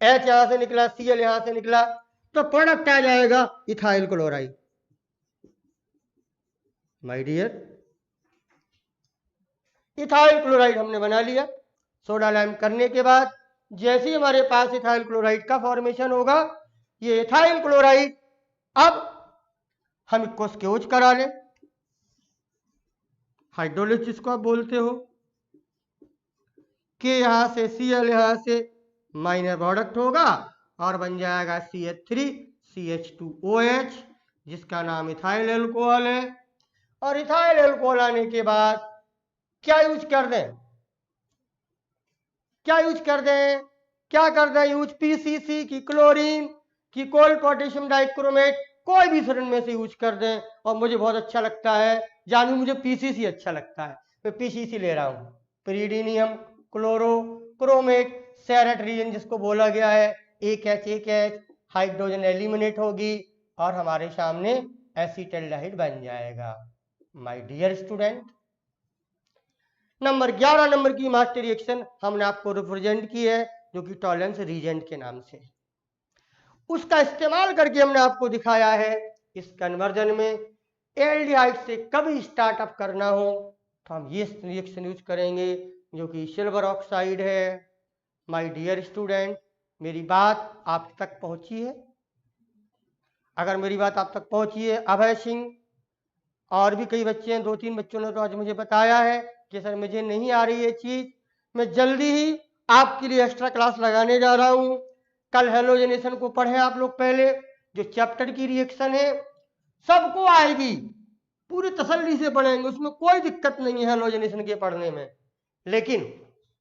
H यहां से निकला, Cl यहां से निकला, तो प्रोडक्ट आ जाएगा ethyl chloride my dear. Ethyl chloride हमने बना लिया। सोडा लाइम करने के बाद जैसे ही हमारे पास इथाइल क्लोराइड का फॉर्मेशन होगा, ये इथाइल क्लोराइड अब हम इसको स्क्यूज करा लें, हाइड्रोलिसिस को आप बोलते हो, के यहां से Cl यहां से माइनर प्रोडक्ट होगा और बन जाएगा CH3CH2OH, जिसका नाम इथाइल एल्कोहल है। और इथाइल एल्कोहल आने के बाद क्या यूज कर दें? क्या यूज कर दें? क्या कर दें यूज? PCC की क्लोरीन की कोल पोटेशियम डाइक्रोमेट, कोई भी सिरन में से यूज कर दें। और मुझे बहुत अच्छा लगता है जानू, मुझे PCC अच्छा लगता है, मैं PCC ले रहा हूं, प्रीडीनियम क्लोरो ब्रोमेट सेरेट रीजन जिसको बोला गया है, एक H हाइड्रोजन एलिमिनेट होगी और हमारे सामने एसिटाल्डिहाइड बन जाएगा। My dear student, number 11 number की मास्टर रिएक्शन हमने आपको रिप्रेजेंट की है, जो कि टॉलरेंस रीजेंट के नाम से। उसका इस्तेमाल करके हमने आपको दिखाया है इस कन्वर्जन में एल्डिहाइड से कभी स्टार्टअप करना हो तो हम ये रिएक्शन यूज करेंगे, जो कि सिल्वर ऑक्साइड है। माय डियर स्टूडेंट, मेरी बात आप तक पहुंची है? अगर मेरी बात आप तक पहुंची है, अभय सिंह और भी कई बच्चे हैं, 2-3 बच्चों ने तो आज मुझे बताया है कि सर मुझे नहीं आ रही ये चीज, मैं जल्दी ही आपके लिए एक्स्ट्रा क्लास लगाने जा रहा हूं। कल हेलोजनेशन को पढ़े आप लोग, पहले जो चैप्टर की रिएक्शन है सबको आएगी, पूरी तसल्ली से पढ़ेंगे, उसमें कोई दिक्कत नहीं है हेलोजनेशन के पढ़ने में। लेकिन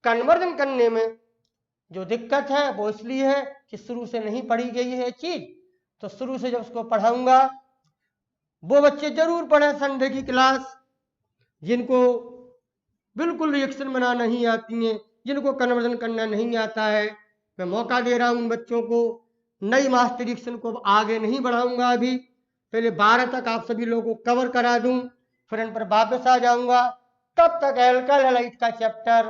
कन्वर्जन करने में जो दिक्कत है वो इसलिए है कि शुरू से नहीं पढ़ी गई है चीज, तो शुरू से जब उसको पढ़ाऊंगा वो बच्चे जरूर पढ़ें संडे की क्लास, जिनको बिल्कुल रिएक्शन बनाना नहीं आती है, जिनको कन्वर्जन करना नहीं आता है। मैं मौका दे रहा हूं उन बच्चों को। नई मास्टर रिएक्शन को आगे नहीं बढ़ाऊंगा, अभी पहले 12 तक आप सभी लोगों को कवर करा दूं, फिर इन पर वापस आ जाऊंगा। तब तक एल्काइल हैलाइड का चैप्टर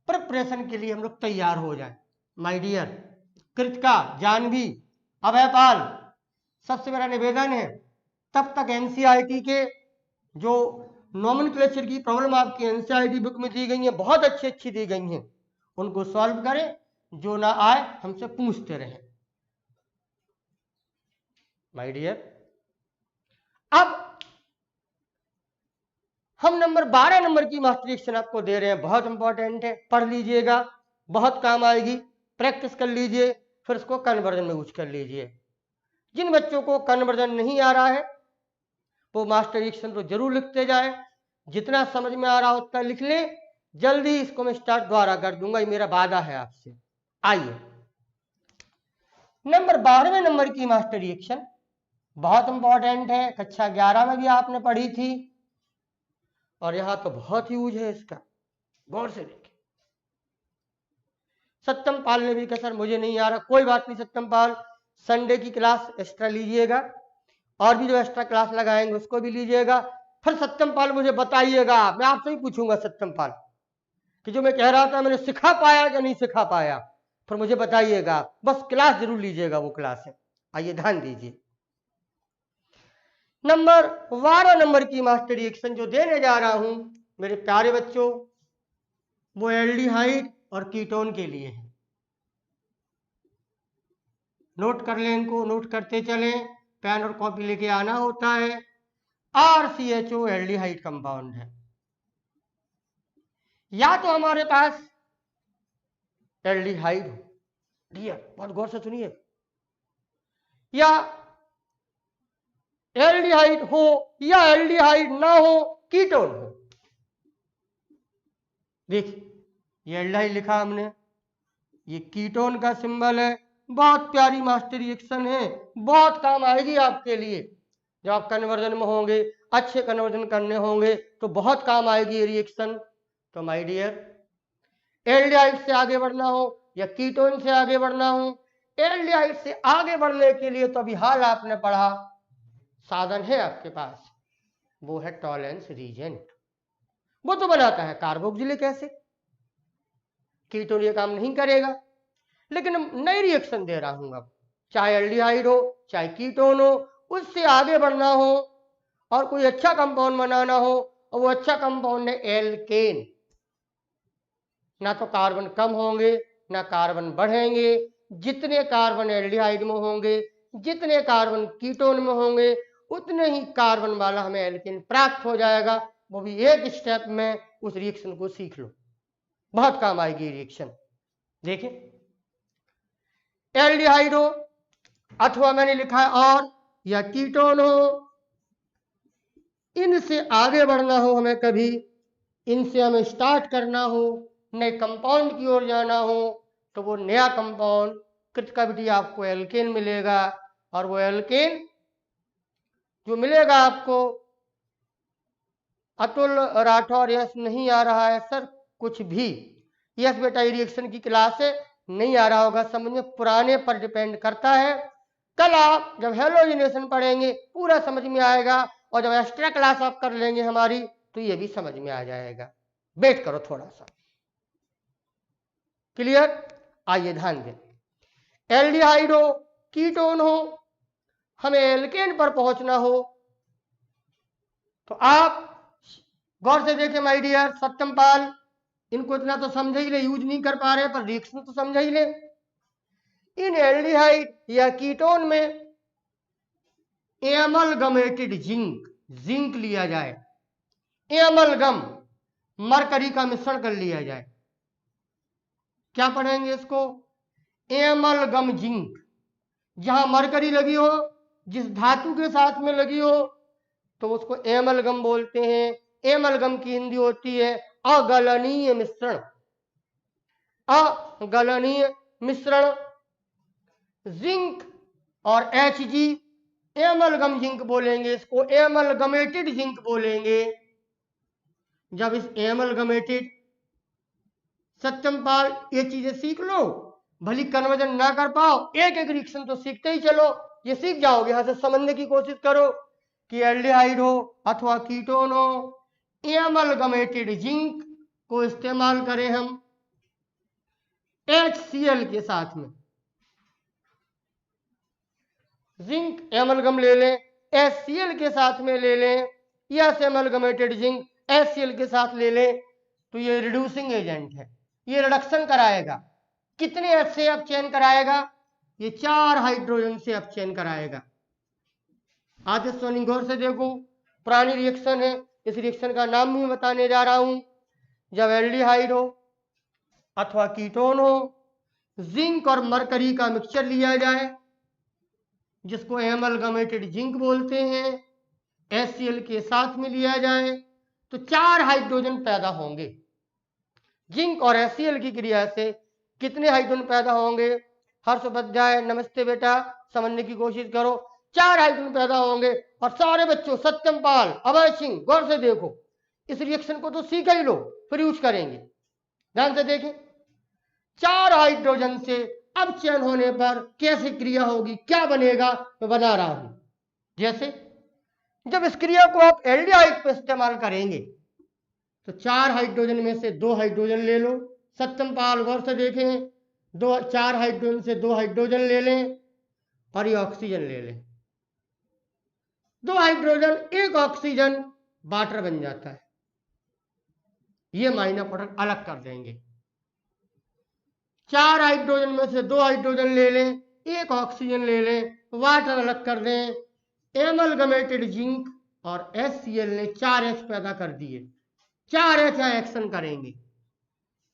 प्रिपरेशन के लिए हम लोग तैयार हो जाए। माय डियर कृतिका, जानवी, अभयपाल, सबसे मेरा निवेदन है तब तक एनसीईआरटी के जो नॉमेनक्लेचर की प्रॉब्लम आपकी एनसीईआरटी बुक में दी गई है, बहुत अच्छी दी गई हैं, उनको सॉल्व करें, जो ना आए हमसे पूछते रहें। माय डियर, अब हम नंबर 12 नंबर की मास्टर रिएक्शन आपको दे रहे हैं, बहुत इंपॉर्टेंट है, पढ़ लीजिएगा, बहुत काम आएगी, प्रैक्टिस कर लीजिए, फिर उसको कन्वर्जन में यूज कर लीजिए। जिन बच्चों को कन्वर्जन नहीं आ रहा है वो मास्टर रिएक्शन तो जरूर लिखते जाए, जितना समझ में आ रहा हो उतना लिख ले, जल्दी इसको मैं स्टार्ट दोबारा कर दूंगा, ये मेरा वादा है आपसे। आइए नंबर 12वें नंबर की मास्टर रिएक्शन बहुत इंपॉर्टेंट है, कक्षा 11 में भी आपने पढ़ी थी और यहां तो बहुत यूज है इसका, गौर से देखिए। सत्यम पाल ने भी कहा सर मुझे नहीं आ रहा, कोई बात नहीं सत्यम पाल, संडे की क्लास एक्स्ट्रा लीजिएगा और भी जो एक्स्ट्रा क्लास लगाएंगे उसको भी लीजिएगा। फिर सत्यम पाल मुझे बताइएगा, मैं आपसे ही पूछूंगा सत्यम पाल कि जो मैं कह रहा था मैंने सिखा पाया या नहीं सिखा पाया, फिर मुझे बताइएगा, बस क्लास जरूर लीजिएगा, वो क्लास है। आइए ध्यान दीजिए, नंबर 12 नंबर की मास्टर रिएक्शन जो देने जा रहा हूं मेरे प्यारे बच्चों, वो एल्डिहाइड और कीटोन के लिए है। नोट कर लें, इनको नोट करते चलें, पेन और कॉपी लेके आना होता है। RCHO एल्डिहाइड कंपाउंड है, या तो हमारे पास एल्डिहाइड हो, डियर बहुत गौर से सुनिए, या एल्डिहाइड हो या एल्डिहाइड ना हो, कीटोन हो। देखिए ये एल्डिहाइड लिखा हमने, ये कीटोन का सिंबल है, बहुत प्यारी मास्टर रिएक्शन है, बहुत काम आएगी आपके लिए जब आप कन्वर्जन में होंगे, अच्छे कन्वर्जन करने होंगे तो बहुत काम आएगी ये रिएक्शन। तो माय डियर, एल्डिहाइड से आगे बढ़ना हो या कीटोन से आगे बढ़ना हो, एल्डिहाइड से आगे बढ़ने के लिए तो अभी हाल आपने पढ़ा साधन है आपके पास, वो है टॉलरेंस रीजेंट, वो तो बनाता है कार्बोक्सिलिक एसिड। कीटोन ये काम नहीं करेगा, लेकिन नई रिएक्शन दे रहा हूं अब, चाहे एल्डिहाइड हो चाहे कीटोन हो, उससे आगे बढ़ना हो और कोई अच्छा कंपाउंड बनाना हो, और वो अच्छा कंपाउंड है एल्केन। ना तो कार्बन कम होंगे ना कार्बन बढ़ेंगे, जितने कार्बन एल्डिहाइड में होंगे, जितने कार्बन कीटोन में होंगे, उतने ही कार्बन वाला हमें एल्केन प्राप्त हो जाएगा, वो भी एक स्टेप में। उस रिएक्शन को सीख लो, बहुत काम आएगी रिएक्शन। देखिए एल्डिहाइड हो अथवा मैंने लिखा है और या कीटोन हो, इनसे आगे बढ़ना हो हमें, कभी इनसे हमें स्टार्ट करना हो, नए कंपाउंड की ओर जाना हो, तो वो नया कंपाउंड कृतिका बेटी आपको एल्केन मिलेगा, और वो एल्केन जो मिलेगा आपको, अतुल राठौर यस नहीं आ रहा है सर कुछ भी, यस बेटा ये रिएक्शन की क्लास है, नहीं आ रहा होगा समझ में, पुराने पर डिपेंड करता है। कल आप जब हेलोजिनेशन पढ़ेंगे पूरा समझ में आएगा, और जब एक्स्ट्रा क्लास आप कर लेंगे हमारी तो ये भी समझ में आ जाएगा। वेट करो थोड़ा सा। क्लियर? आइए ध्यान दें, एल्डिहाइड हो, कीटोन हो, हमें एल्केन पर पहुंचना हो तो आप गौर से देखें माय डियर सत्यमपाल, इनको इतना तो समझ ही ले, यूज नहीं कर पा रहे पर रिएक्शन तो समझ ही ले। इन एल्डिहाइड या कीटोन में एमलगमेटेड जिंक लिया जाए, एमलगम मरकरी का मिश्रण कर लिया जाए। क्या पढ़ेंगे इसको? एमलगम जिंक, जहां मरकरी लगी हो, जिस धातु के साथ में लगी हो तो उसको एमलगम बोलते हैं। एमलगम की हिंदी होती है अगलनीय मिश्रण, अगलनीय मिश्रण। जिंक और Hg एमलगम जिंक बोलेंगे, इसको एमलगमेटेड जिंक बोलेंगे। जब इस एमलगमेटेड, सत्यमपाल ये चीजें सीख लो, भली कन्वर्जन ना कर पाओ, एक एक रिएक्शन तो सीखते ही चलो, ये सीख जाओगे। यहां से समझने की कोशिश करो कि एल्डिहाइड हो अथवा कीटोन हो, एमलगमेटेड जिंक को इस्तेमाल करें हम HCl के साथ में। जिंक एमलगम ले लें, HCl के साथ में ले लें, या एमलगमेटेड जिंक HCl के साथ ले लें, तो ये रिड्यूसिंग एजेंट है, ये रिडक्शन कराएगा। कितने H से अब चेन कराएगा? ये 4 हाइड्रोजन से अब चेन कराएगा। आते सोनी गौर से देखो, पुरानी रिएक्शन है, इस रिएक्शन का नाम भी बताने जा रहा हूं। जब एल्डिहाइड हो अथवा कीटोन हो, जिंक और मरकरी का मिक्सचर लिया जाए जिसको एमलगमेटेड जिंक बोलते हैं, HCl के साथ में लिया जाए तो 4 हाइड्रोजन पैदा होंगे। जिंक और HCl की क्रिया से कितने हाइड्रोजन पैदा होंगे? हर्ष उपाध्याय नमस्ते बेटा, समझने की कोशिश करो। 4 हाइड्रोजन पैदा होंगे। और सारे बच्चों, सत्यमपाल, अभय सिंह, गौर से देखो, इस रिएक्शन को तो सीख ही लो, फिर यूज करेंगे। ध्यान से देखें, 4 हाइड्रोजन से अब चयन होने पर कैसी क्रिया होगी, क्या बनेगा, मैं बना रहा हूं। जैसे जब इस क्रिया को आप एल्डिहाइड पर इस्तेमाल करेंगे तो 4 हाइड्रोजन में से 2 हाइड्रोजन ले लो। सत्यमपाल गौर से देखें, 4 हाइड्रोजन से 2 हाइड्रोजन ले लें और ये ऑक्सीजन ले लें। 2 हाइड्रोजन 1 ऑक्सीजन वाटर बन जाता है। ये माइनर प्रोडक्ट अलग कर देंगे। 4 हाइड्रोजन में से 2 हाइड्रोजन ले लें, 1 ऑक्सीजन ले लें, वाटर अलग कर दें। एमलगमेटेड जिंक और HCl ने 4H पैदा कर दिए। 4H यहाँ एक्शन करेंगे,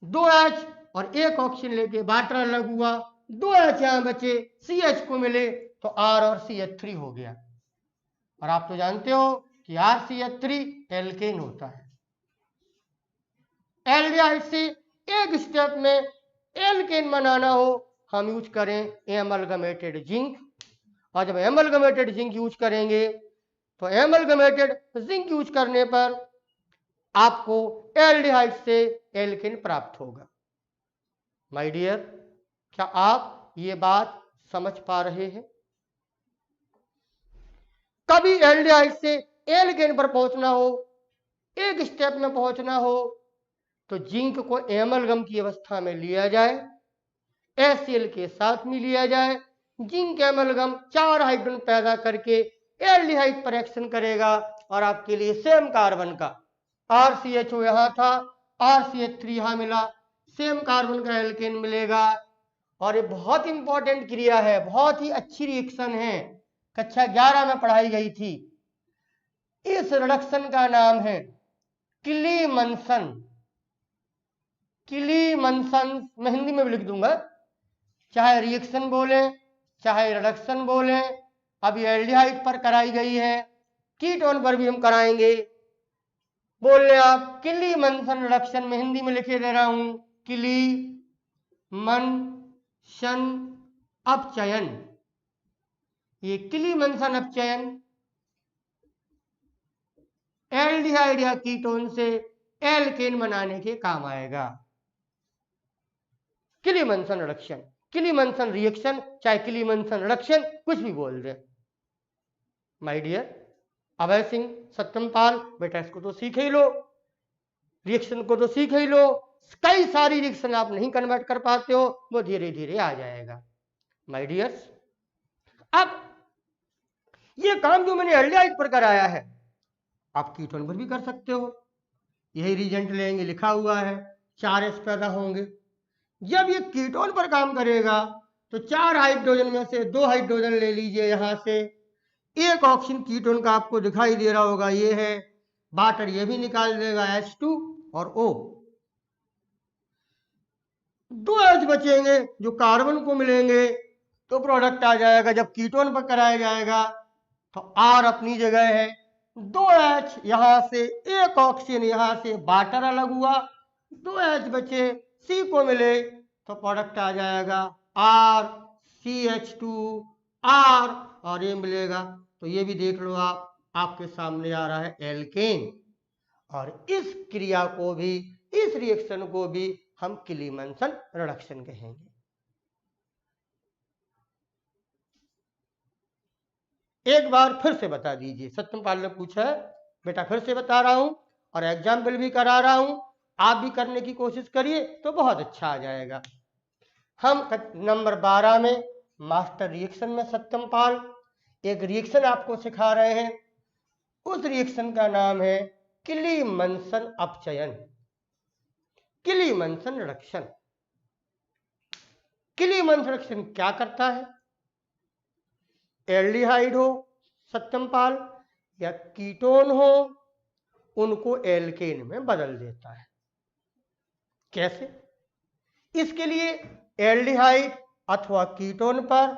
2H और 1 ऑक्सीजन लेके वाटर अलग हुआ, 2H यहाँ बचे, CH को मिले तो R और CH3 हो गया। और आप तो जानते हो कि RCH3 एल्केन होता है। एल्डिहाइड से एक स्टेप में एल्केन बनाना हो हम यूज करें एमलगमेटेड जिंक, और जब एमलगमेटेड जिंक यूज करेंगे तो एमलगमेटेड जिंक यूज करने पर आपको एल्डिहाइड से एल्केन प्राप्त होगा। माय डियर, क्या आप ये बात समझ पा रहे हैं? कभी एल्डिहाइड से एल्केन पर पहुंचना हो, एक स्टेप में पहुंचना हो, तो जिंक को एमलगम की अवस्था में लिया जाए, HCl के साथ में लिया जाए। जिंक एमलगम 4 हाइड्रोजन पैदा करके एल्डिहाइड पर एक्शन करेगा और आपके लिए सेम कार्बन का RCHO यहां था, RCH3 यहां मिला, सेम कार्बन का एल्केन मिलेगा। और ये बहुत इंपॉर्टेंट क्रिया है, बहुत ही अच्छी रिएक्शन है, कक्षा 11 में पढ़ाई गई थी। इस रिडक्शन का नाम है क्लीमंसन। क्लीमंसन मैं हिंदी में भी लिख दूंगा, चाहे रिएक्शन बोले चाहे रिडक्शन बोले। अभी एल्डिहाइड पर कराई गई है, कीटोन पर भी हम कराएंगे। बोल रहे आप क्लीमंसन रिडक्शन में हिंदी में लिखे दे रहा हूं, क्लीमंसन अपचयन। ये क्लीमंसन अपचयन एल्डिहाइड या कीटोन से एल्केन बनाने के काम आएगा। क्लीमंसन रिडक्शन, क्लीमंसन रिएक्शन, चाहे क्लीमंसन रिडक्शन, कुछ भी बोल दे। माय डियर अभय सिंह, सत्यमपाल, बेटा इसको तो सीख ही लो, रिएक्शन को तो सीख ही लो। कई सारी रिएक्शन आप नहीं कन्वर्ट कर पाते हो, वो धीरे धीरे आ जाएगा। माय डियर्स, अब ये काम जो मैंने एल्डिहाइड पर कराया है, आप कीटोन पर भी कर सकते हो। यही रीजेंट लेंगे, लिखा हुआ है 4H पैदा होंगे। जब ये कीटोन पर काम करेगा तो 4 हाइड्रोजन में से 2 हाइड्रोजन ले लीजिए, यहां से एक ऑक्सीजन कीटोन का आपको दिखाई दे रहा होगा, ये है वाटर, ये भी निकाल देगा H2 और O। 2 H बचेंगे जो कार्बन को मिलेंगे, तो प्रोडक्ट आ जाएगा। जब कीटोन पर कराया जाएगा तो R अपनी जगह है, 2 H यहां से, एक ऑक्सीजन यहां से, वाटर अलग हुआ, 2 H बचे, C को मिले तो प्रोडक्ट आ जाएगा RCH2R, और ये मिलेगा। तो ये भी देख लो आप, आपके सामने आ रहा है एल्केन। और इस क्रिया को भी, इस रिएक्शन को भी हम क्लीमंसन रिडक्शन कहेंगे। एक बार फिर से बता दीजिए, सत्यमपाल ने पूछा है, बेटा फिर से बता रहा हूं और एग्जाम्पल भी करा रहा हूं, आप भी करने की कोशिश करिए तो बहुत अच्छा आ जाएगा। हम नंबर 12 में मास्टर रिएक्शन में सत्यमपाल एक रिएक्शन आपको सिखा रहे हैं। उस रिएक्शन का नाम है क्लीमंसन अपचयन, क्लीमंसन रिडक्शन। क्लीमंसन रिडक्शन क्या करता है? एल्डिहाइड हो सत्यमपाल या कीटोन हो, उनको एल्केन में बदल देता है। कैसे? इसके लिए एल्डिहाइड अथवा कीटोन पर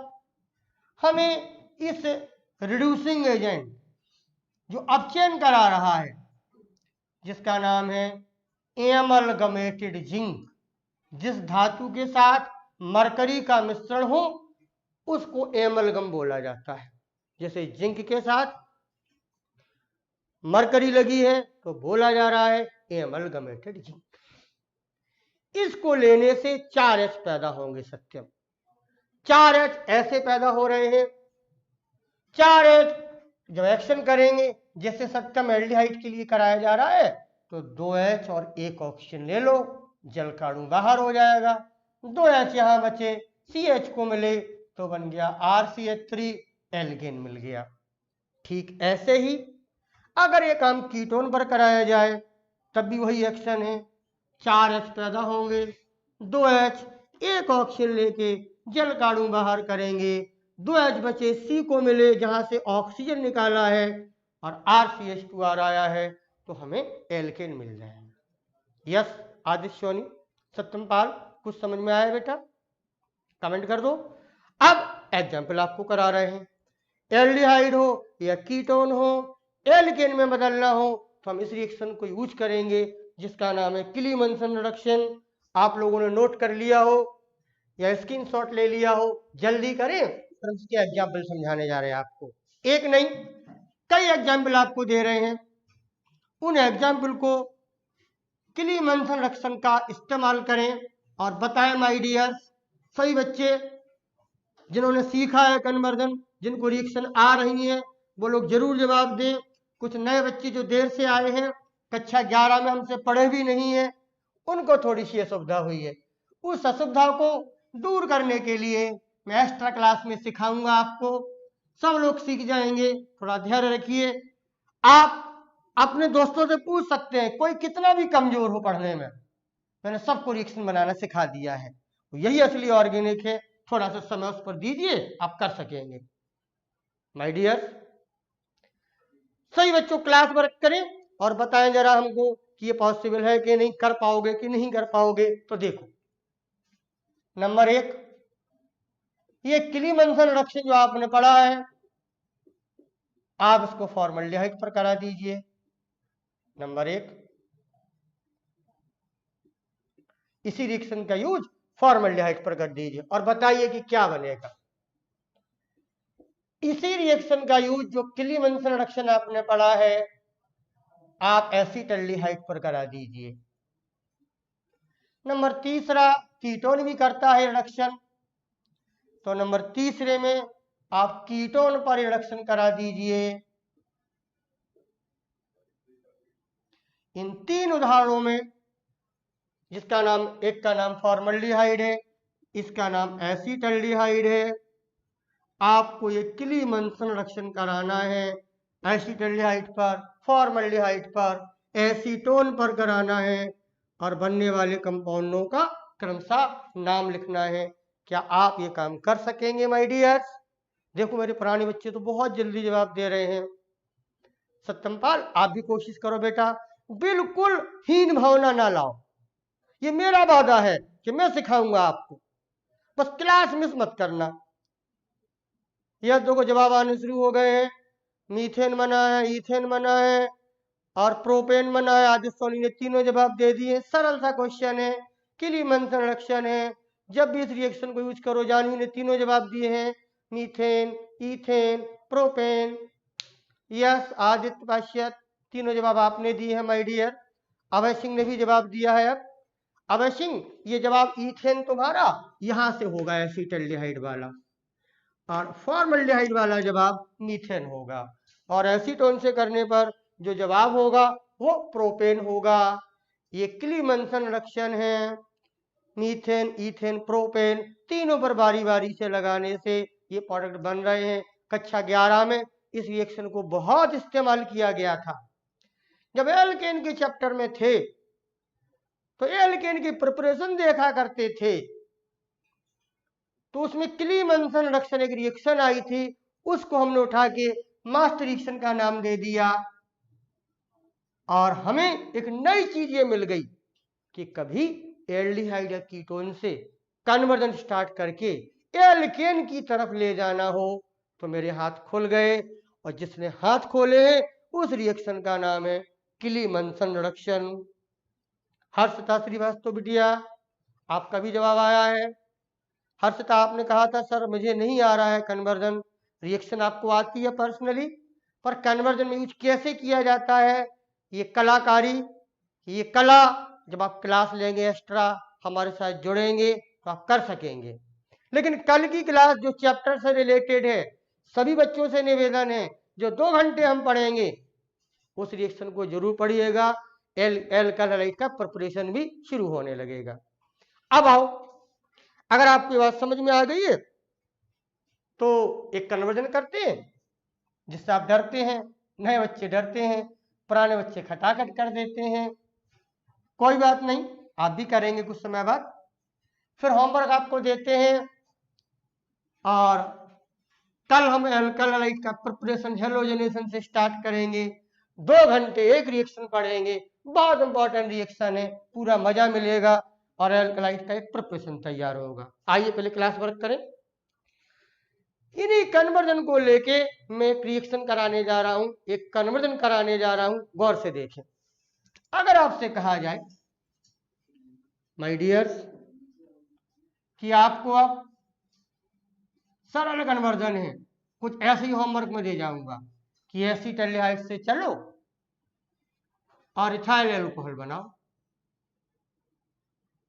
हमें इस रिड्यूसिंग एजेंट जो अपचयन करा रहा है, जिसका नाम है एमलगमेटेड जिंक, जिस धातु के साथ मरकरी का मिश्रण हो उसको एमलगम बोला जाता है। जैसे जिंक के साथ मरकरी लगी है तो बोला जा रहा है एमलगमेटेड जिंक। इसको लेने से 4H पैदा होंगे सत्यम। 4H ऐसे पैदा हो रहे हैं। 4H जब एक्शन करेंगे, जैसे सत्यम एल्डिहाइड के लिए कराया जा रहा है, तो 2H और एक ऑक्सीजन ले लो, जल का अणु बाहर हो जाएगा, 2H यहां बचे, CH को मिले तो बन गया RCH3, एल्केन मिल गया। ठीक ऐसे ही अगर ये काम कीटोन पर कराया जाए तब भी वही एक्शन है, 4H पैदा होंगे, 2H एक ऑक्सीजन लेके जल का अणु बाहर करेंगे, 2H बचे, C को मिले जहां से ऑक्सीजन निकाला है और RCH2R आया है, तो हमें एल्केन मिल जाएगा। यस आदित्य सोनी, सत्यमपाल, कुछ समझ में आया बेटा? कमेंट कर दो। अब एग्जाम्पल आपको करा रहे हैं, एल्डिहाइड हो या कीटोन हो, एल्केन में बदलना हो तो हम इस रिएक्शन को यूज करेंगे जिसका नाम है क्लीमंसन रिडक्शन। आप लोगों ने नोट कर लिया हो या स्क्रीनशॉट ले लिया हो, जल्दी करें, और उसके एग्जाम्पल समझाने जा रहे हैं आपको। एक नहीं, कई एग्जाम्पल आपको दे रहे हैं, उन एग्जाम्पल को क्लीमंसन रिडक्शन का इस्तेमाल करें और बताएं माय डियर। सही बच्चे जिन्होंने सीखा है कन्वर्जन, जिनको रिएक्शन आ रही है, वो लोग जरूर जवाब दें। कुछ नए बच्चे जो देर से आए हैं, कक्षा 11 में हमसे पढ़े भी नहीं है, उनको थोड़ी सी असुविधा हुई है। उस असुविधा को दूर करने के लिए मैं एक्स्ट्रा क्लास में सिखाऊंगा आपको, सब लोग सीख जाएंगे। थोड़ा ध्यान रखिए। आप अपने दोस्तों से पूछ सकते हैं, कोई कितना भी कमजोर हो पढ़ने में, मैंने सबको रिएक्शन बनाना सिखा दिया है। यही असली ऑर्गेनिक है, थोड़ा सा समय उस पर दीजिए, आप कर सकेंगे। माय डियर सही बच्चों क्लास वर्क करें और बताएं जरा हमको कि ये पॉसिबल है कि नहीं, कर पाओगे कि नहीं कर पाओगे। तो देखो नंबर 1, ये क्लीमंसन रिडक्शन जो आपने पढ़ा है, आप इसको फॉर्मल्डिहाइड पर करा दीजिए। नंबर 1, इसी रिएक्शन का यूज फॉर्मल्डिहाइड पर कर दीजिए और बताइए कि क्या बनेगा। इसी रिएक्शन का यूज जो क्लीमंसन रिडक्शन आपने पढ़ा है, आप एसिटल्डिहाइड पर करा दीजिए। नंबर 3, कीटोन भी करता है रिडक्शन, तो नंबर तीसरे में आप कीटोन पर रिडक्शन करा दीजिए। इन 3 उदाहरणों में, जिसका नाम, एक का नाम फॉर्मल्डिहाइड है, इसका नाम एसीटल्डिहाइड है, आपको ये क्लीमंसन रिडक्शन कराना है। एसीटल्डिहाइड पर, फॉर्मल्डिहाइड पर, एसीटोन पर कराना है और बनने वाले कंपाउंडों का क्रमशः नाम लिखना है। क्या आप ये काम कर सकेंगे माय डियर्स? देखो मेरे पुराने बच्चे तो बहुत जल्दी जवाब दे रहे हैं। सत्यमपाल आप भी कोशिश करो बेटा, बिल्कुल हीन भावना ना लाओ, ये मेरा वादा है कि मैं सिखाऊंगा आपको, बस क्लास मिस मत करना। यह दो को जवाब आने शुरू हो गए हैं। मीथेन बना है, ईथेन बना है और प्रोपेन बना है। आदित्य सोनी ने तीनों जवाब दे दिए। सरल सा क्वेश्चन है, क्लीमंसन रिडक्शन है। जब भी इस रिएक्शन को यूज करो, जानवी ने तीनों जवाब दिए हैं, methane, ethane, propane. Yes Aditya पाश्यत, तीनों जवाब आपने दिए हैं माय डियर। अभय सिंह ने भी जवाब दिया है। अब अभय सिंह, ये जवाब ईथेन तुम्हारा यहां से होगा एसीटल्डिहाइड वाला, और फॉर्मल्डिहाइड वाला जवाब मीथेन होगा, और एसीटोन से करने पर जो जवाब होगा वो प्रोपेन होगा। ये क्लीमंसन रिडक्शन है। मीथेन, ईथेन, प्रोपेन तीनों पर बारी बारी से लगाने से ये प्रोडक्ट बन रहे हैं। कक्षा 11 में इस रिएक्शन को बहुत इस्तेमाल किया गया था। जब एल्केन के चैप्टर में थे तो एल्केन की प्रिपरेशन देखा करते थे, तो उसमें क्लीमंसन रिडक्शन एक रिएक्शन आई थी, उसको हमने उठा के मास्टर रिएक्शन का नाम दे दिया, और हमें एक नई चीज ये मिल गई कि कभी एल्डिहाइड या कीटोन से कन्वर्जन स्टार्ट करके एल्केन की तरफ ले जाना हो तो मेरे हाथ खुल गए, और जिसने हाथ खोले हैं उस रिएक्शन का नाम है क्लीमंसन रिडक्शन। हर्षता श्रीवास्तव बिटिया, आपका भी जवाब आया है। हर्षता, आपने कहा था सर मुझे नहीं आ रहा है कन्वर्जन। रिएक्शन आपको आती है पर्सनली, पर कन्वर्जन में यूज कैसे किया जाता है, ये कलाकारी, ये कला जब आप क्लास लेंगे, एक्स्ट्रा हमारे साथ जुड़ेंगे तो आप कर सकेंगे। लेकिन कल की क्लास जो चैप्टर से रिलेटेड है, सभी बच्चों से निवेदन है, जो 2 घंटे हम पढ़ेंगे उस रिएक्शन को जरूर पढ़िएगा। एल्काइल हैलाइड का प्रिपरेशन भी शुरू होने लगेगा। अब आओ, अगर आपकी बात समझ में आ गई है तो एक कन्वर्जन करते हैं जिससे आप डरते हैं। नए बच्चे डरते हैं, पुराने बच्चे खटाखट कर देते हैं। कोई बात नहीं, आप भी करेंगे कुछ समय बाद। फिर होमवर्क आपको देते हैं, और कल हम एल्काइल हैलाइड का प्रिपरेशन हेलोजनेशन से स्टार्ट करेंगे। 2 घंटे एक रिएक्शन पढ़ेंगे, बहुत इंपॉर्टेंट रिएक्शन है, पूरा मजा मिलेगा और एल्काइल का एक प्रिपरेशन तैयार होगा। आइए पहले क्लास वर्क करें। इन्हीं कन्वर्जन को लेके मैं एक रिएक्शन कराने जा रहा हूं, एक कन्वर्जन कराने जा रहा हूं। गौर से देखें, अगर आपसे कहा जाए माय डियर्स कि आपको अब सरल कन्वर्जन है, कुछ ऐसे ही होमवर्क में दे जाऊंगा कि एसीटल्डिहाइड से चलो और इथाइल अल्कोहल बनाओ।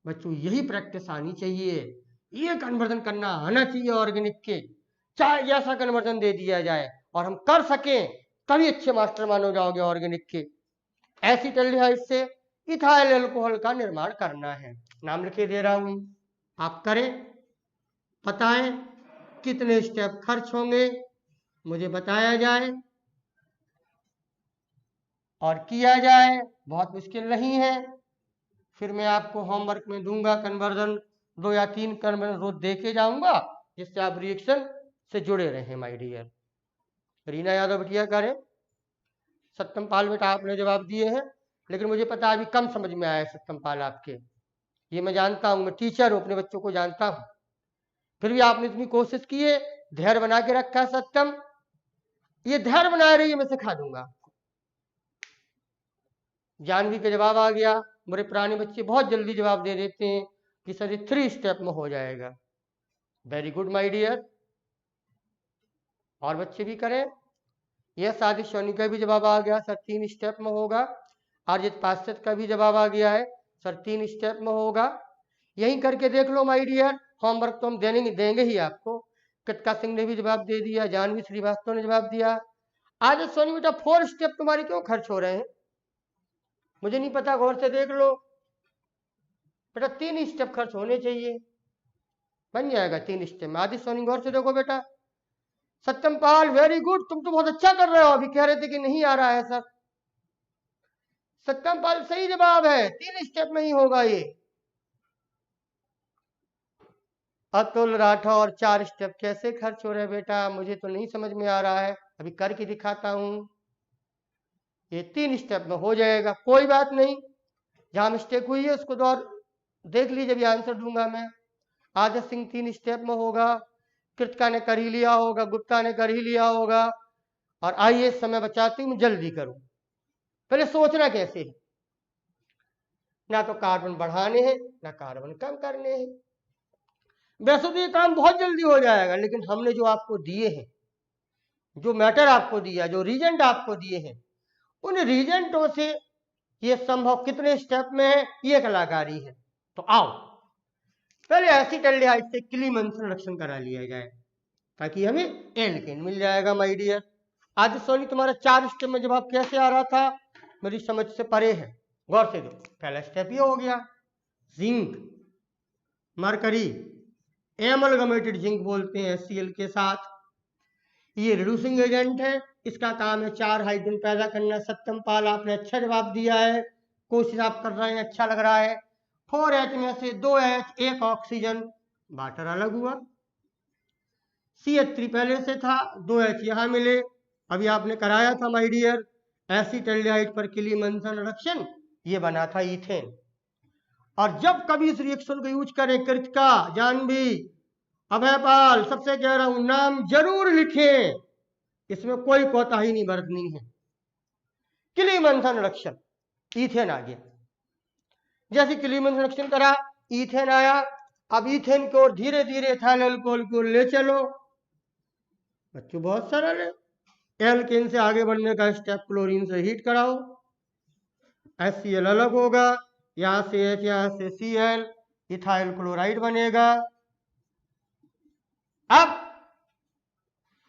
बच्चों यही प्रैक्टिस आनी चाहिए, ये कन्वर्जन करना आना चाहिए ऑर्गेनिक के। चाहे ऐसा कन्वर्जन दे दिया जाए और हम कर सकें, तभी अच्छे मास्टर मानो जाओगे ऑर्गेनिक के। एसीटल्डिहाइड से इथाइल अल्कोहल का निर्माण करना है। नाम लिखे दे रहा हूं, आप करें, बताएं कितने स्टेप खर्च होंगे, मुझे बताया जाए और किया जाए। बहुत मुश्किल नहीं है। फिर मैं आपको होमवर्क में दूंगा कन्वर्जन, 2 या 3 कन्वर्जन रोज दे के जाऊंगा, जिससे आप रिएक्शन से जुड़े रहें माय डियर। रीना यादव बिटिया करें। सत्यमपाल बेटा आपने जवाब दिए हैं, लेकिन मुझे पता अभी कम समझ में आया सत्यमपाल आपके, ये मैं जानता हूं, मैं टीचर हूं, अपने बच्चों को जानता हूं। फिर भी आपने इतनी कोशिश की है, धैर्य बना के रखा है सत्यम, ये धैर्य बनाए रहिए, मैं सिखा दूंगा। जानवी का जवाब आ गया। मेरे पुराने बच्चे बहुत जल्दी जवाब दे देते हैं कि सर ये 3 स्टेप में हो जाएगा। वेरी गुड माय डियर, और बच्चे भी करें। यह सादिक सोनी का भी जवाब आ गया, सर 3 स्टेप में होगा। आर्जित पाश्चात्य का भी जवाब आ गया है, सर 3 स्टेप में होगा। यही करके देख लो माय डियर, होमवर्क तो हम देंगे ही आपको। कृतिका सिंह ने भी जवाब दे दिया, जानवी श्रीवास्तव ने जवाब दिया। आज सोनी बेटा 4 स्टेप तुम्हारे क्यों खर्च हो रहे हैं, मुझे नहीं पता, गौर से देख लो बेटा। 3 स्टेप खर्च होने चाहिए, बन जाएगा 3 स्टेप में। आदि सोनी गौर से देखो बेटा। सत्यम पाल वेरी गुड, तुम तो बहुत अच्छा कर रहे हो, अभी कह रहे थे कि नहीं आ रहा है सर। सत्यम पाल सही जवाब है, 3 स्टेप में ही होगा ये। अतुल राठौर 4 स्टेप कैसे खर्च हो रहे हैं बेटा, मुझे तो नहीं समझ में आ रहा है, अभी करके दिखाता हूं। ये 3 स्टेप में हो जाएगा, कोई बात नहीं, जहां मिस्टेक हुई है उसको तो और देख लीजिए, अभी आंसर दूंगा मैं। आदर्श सिंह 3 स्टेप में होगा, कृतिका ने कर ही लिया होगा, गुप्ता ने कर ही लिया होगा। और आइए समय बचाती हूं, जल्दी करूं, पहले सोचना कैसे है। ना तो कार्बन बढ़ाने हैं ना कार्बन कम करने हैं। वैसे तो ये काम बहुत जल्दी हो जाएगा, लेकिन हमने जो आपको दिए हैं, जो मैटर आपको दिया, जो रीजेंट आपको दिए हैं, उन रीजेंटों से ये संभव कितने स्टेप में है, ये कलाकारी है। तो आओ पहले एसिटाल्डिहाइड से क्लीमन संरक्षण करा लिया जाए, ताकि हमें एल्केन मिल जाएगा माय डियर। आज सोनी तुम्हारा 4 स्टेप में जवाब कैसे आ रहा था, मेरी समझ से परे है, गौर से दो। पहला स्टेप ये हो गया, जिंक मरकरी एमलगमेटेड जिंक बोलते हैं HCl के साथ, ये रिड्यूसिंग एजेंट है, इसका काम है 4 हाइड्रोजन पैदा करना। सत्यम पाल आपने अच्छा जवाब दिया है, कोशिश आप कर रहे हैं, अच्छा लग रहा है। 4H में से 2H, 1 ऑक्सीजन, वाटर अलग हुआ। CH3 पहले से था, 2H यहां मिले। अभी आपने कराया था माय डियर एसिटाल्डिहाइड पर क्लीमन संरक्षण, ये बना था इथेन। और जब कभी इस रिएक्शन को यूज करें, कृतिका, जानवी, अभयपाल, सबसे कह रहा हूं नाम जरूर लिखें, इसमें कोई कोताही नहीं बरतनी है। क्लीमन संरक्षण इथेन आ गया, जैसे क्लीमन संरक्षण करा इथेन आया। अब इथेन की ओर धीरे धीरे एथाइल अल्कोहल की ओर ले चलो, बच्चों बहुत सरल है। एल्केन से आगे बढ़ने का स्टेप, क्लोरीन से हीट कराओ, HCl अलग होगा, यहां से H, यहां से Cl, इथाइल क्लोराइड बनेगा। अब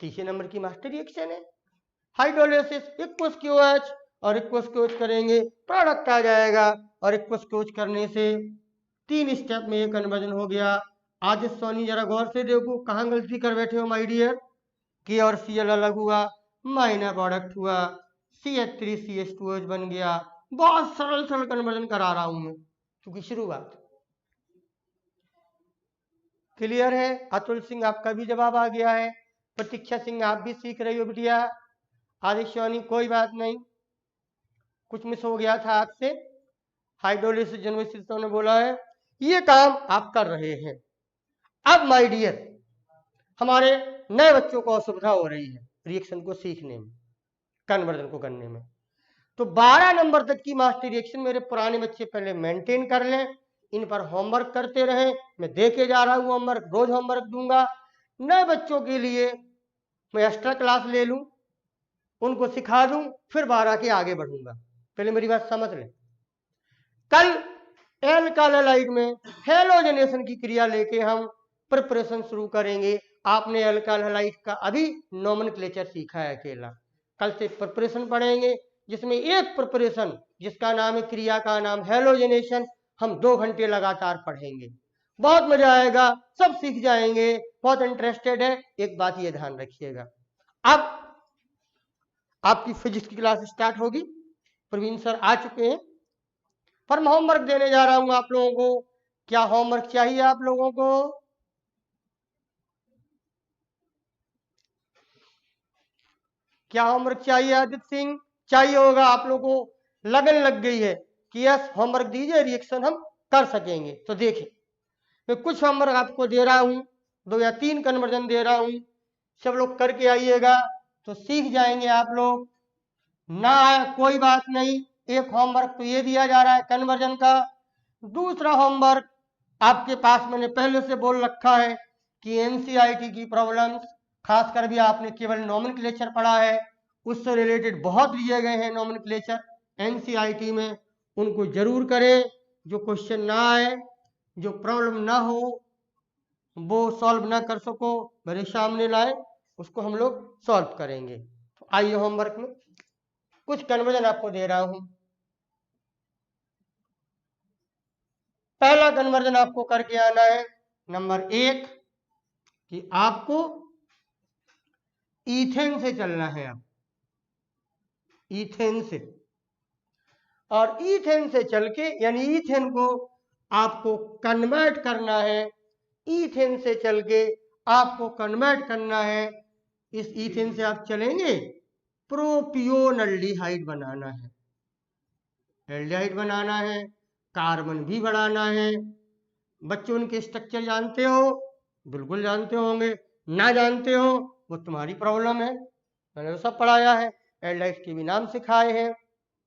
तीसरे नंबर की मास्टर रिएक्शन है, हाइड्रोलिसिस, इक्वस QH और इक्वस QH करेंगे, प्रोडक्ट आ जाएगा। और इक्वस QH करने से 3 स्टेप में ये कन्वर्जन हो गया। आज सोनी जरा गौर से देखो, कहां गलती कर बैठे हो माय डियर। K और Cl अलग हुआ, माइनर प्रोडक्ट हुआ, CH3CH2OH बन गया। बहुत सरल सरल कन्वर्जन करा रहा हूं मैं, क्योंकि शुरुआत। क्लियर है? अतुल सिंह आपका भी जवाब आ गया है, प्रतीक्षा सिंह आप भी सीख रही हो बिटिया। आदिश्वानी कोई बात नहीं, कुछ मिस हो गया था आपसे। हाइड्रोलिसिस जनवरी ने बोला है, ये काम आप कर रहे हैं। अब माय डियर हमारे नए बच्चों को असुविधा हो रही है रिएक्शन को सीखने में, कन्वर्जन को करने में। तो 12 नंबर तक की मास्टर रिएक्शन मेरे पुराने बच्चे पहले मेंटेन कर लें, इन पर होमवर्क करते रहें। मैं देके जा रहा हूं होमवर्क, रोज होमवर्क दूंगा। नए बच्चों के लिए मैं एक्स्ट्रा क्लास ले लूं, उनको सिखा दूं, फिर 12 के आगे बढ़ूंगा। पहले मेरी बात समझ लें। कल एल्काइल हैलाइड में हेलोजनेशन की क्रिया लेके हम प्रिपरेशन शुरू करेंगे। आपने एल्काइल हैलाइड का अभी नोमेनक्लेचर सीखा है अकेला, कल से प्रिपरेशन पढ़ेंगे, जिसमें एक प्रिपरेशन जिसका नाम है, क्रिया का नाम हेलोजनेशन, हम 2 घंटे लगातार पढ़ेंगे। बहुत मजा आएगा, सब सीख जाएंगे, बहुत इंटरेस्टेड है। एक बात ये ध्यान रखिएगा, अब आपकी फिजिक्स की क्लास स्टार्ट होगी, प्रवीण सर आ चुके हैं, पर मैं होमवर्क देने जा रहा हूं आप लोगों को। क्या होमवर्क चाहिए आप लोगों को? क्या होमवर्क चाहिए आदित्य सिंह? चाहिए होगा, आप लोगों को लगन लग गई है कि यस होमवर्क दीजिए, रिएक्शन हम कर सकेंगे। तो देखिए, मैं कुछ होमवर्क आपको दे रहा हूं, 2 या 3 कन्वर्जन दे रहा हूं, सब लोग करके आइएगा तो सीख जाएंगे आप लोग। ना आए कोई बात नहीं, एक होमवर्क तो ये दिया जा रहा है कन्वर्जन का। दूसरा होमवर्क आपके पास मैंने पहले से बोल रखा है कि एनसीईआरटी की प्रॉब्लम्स, खासकर भी आपने केवल नोमेनक्लेचर पढ़ा है, उससे रिलेटेड बहुत दिए गए हैं नोमेनक्लेचर एनसीईआरटी में, उनको जरूर करें। जो क्वेश्चन ना आए जो प्रॉब्लम ना हो, वो सॉल्व ना कर सको, मेरे सामने लाए, उसको हम लोग सॉल्व करेंगे। तो आइए होमवर्क में कुछ कन्वर्जन आपको दे रहा हूं। पहला कन्वर्जन आपको करके आना है नंबर 1 कि आपको ईथेन से चलना है। अब ईथेन से, और ईथेन से चल के यानी ईथेन को आपको कन्वर्ट करना है। ईथेन से चल के आपको कन्वर्ट करना है। इस ईथेन से आप चलेंगे, प्रोपियोनल्डिहाइड बनाना है, एल्डिहाइड बनाना है, कार्बन भी बढ़ाना है। बच्चों उनके स्ट्रक्चर जानते हो? बिल्कुल जानते होंगे। ना जानते हो वो तुम्हारी प्रॉब्लम है, मैंने तो सब पढ़ाया है, एल्डिहाइड के भी नाम सिखाए हैं।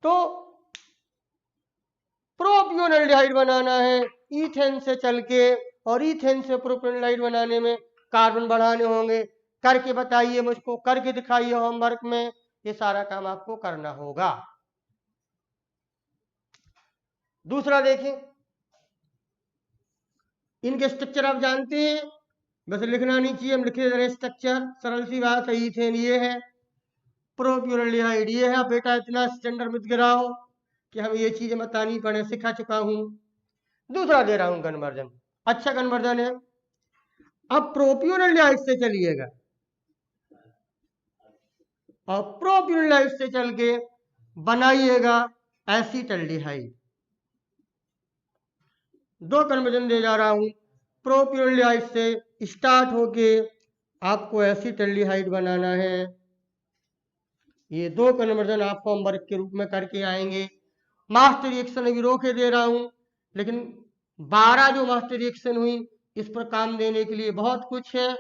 तो प्रोपियोनल्डिहाइड बनाना है ईथेन से चल के, और ईथेन से प्रोपियोनल्डिहाइड बनाने में कार्बन बढ़ाने होंगे। करके बताइए मुझको, करके दिखाइए होमवर्क में, ये सारा काम आपको करना होगा। दूसरा देखिए, इनके स्ट्रक्चर आप जानते हैं, बस लिखना नहीं चाहिए, हम लिखे रहे स्ट्रक्चर, सरल सी बात है। ईथेन ये है, प्रोपियोनल्डिहाइड ये है। बेटा इतना स्टैंडर्ड मत गिराओ कि हम ये चीजें बतानी पड़े, सिखा चुका हूं। दूसरा दे रहा हूं कन्वर्जन, अच्छा कन्वर्जन है। अब प्रोपियोनल्डिहाइड से चलिएगा, और प्रोपियोनल्डिहाइड से चल के बनाइएगा एसीटल्डिहाइड। दो कन्वर्जन दे जा रहा हूं। प्रोपियोनल्डिहाइड से स्टार्ट होके आपको एसीटल्डिहाइड बनाना है। ये दो कन्वर्जन आप होमवर्क के रूप में करके आएंगे। मास्टर रिएक्शन अभी रोके दे रहा हूं, लेकिन 12 जो मास्टर रिएक्शन हुई, इस पर काम देने के लिए बहुत कुछ है,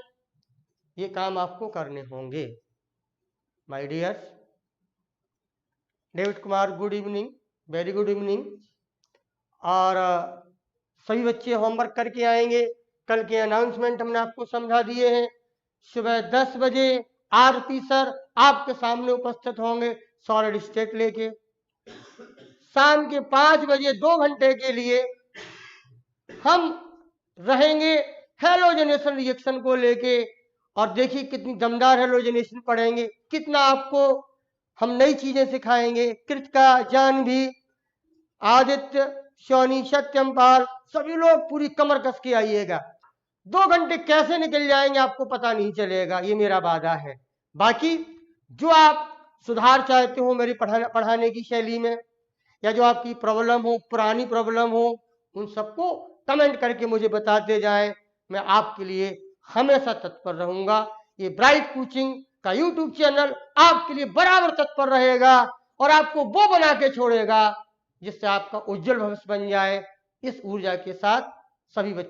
ये काम आपको करने होंगे। My dears, David Kumar, good evening, very good evening. और सभी बच्चे होमवर्क करके आएंगे। कल के अनाउंसमेंट हमने आपको समझा दिए हैं। सुबह 10 बजे आरपी सर आपके सामने उपस्थित होंगे सॉलिड स्टेट लेके। शाम के 5 बजे 2 घंटे के लिए हम रहेंगे हेलोजनेशन रिएक्शन को लेके, और देखिए कितनी दमदार हेलोजनेशन पढ़ेंगे, कितना आपको हम नई चीजें सिखाएंगे। कृतिका, जानवी, आदित्य, सोनी, सत्यमपाल, सभी लोग पूरी कमर कस के आइएगा। 2 घंटे कैसे निकल जाएंगे आपको पता नहीं चलेगा, ये मेरा वादा है। बाकी जो आप सुधार चाहते हो मेरी पढ़ाने की शैली में, या जो आपकी प्रॉब्लम हो, पुरानी प्रॉब्लम हो, उन सबको कमेंट करके मुझे बताते जाएं। मैं आपके लिए हमेशा तत्पर रहूंगा। ये ब्राइट कोचिंग का यूट्यूब चैनल आपके लिए बराबर तत्पर रहेगा, और आपको वो बना के छोड़ेगा जिससे आपका उज्जवल भविष्य बन जाए। इस ऊर्जा के साथ सभी बच्चे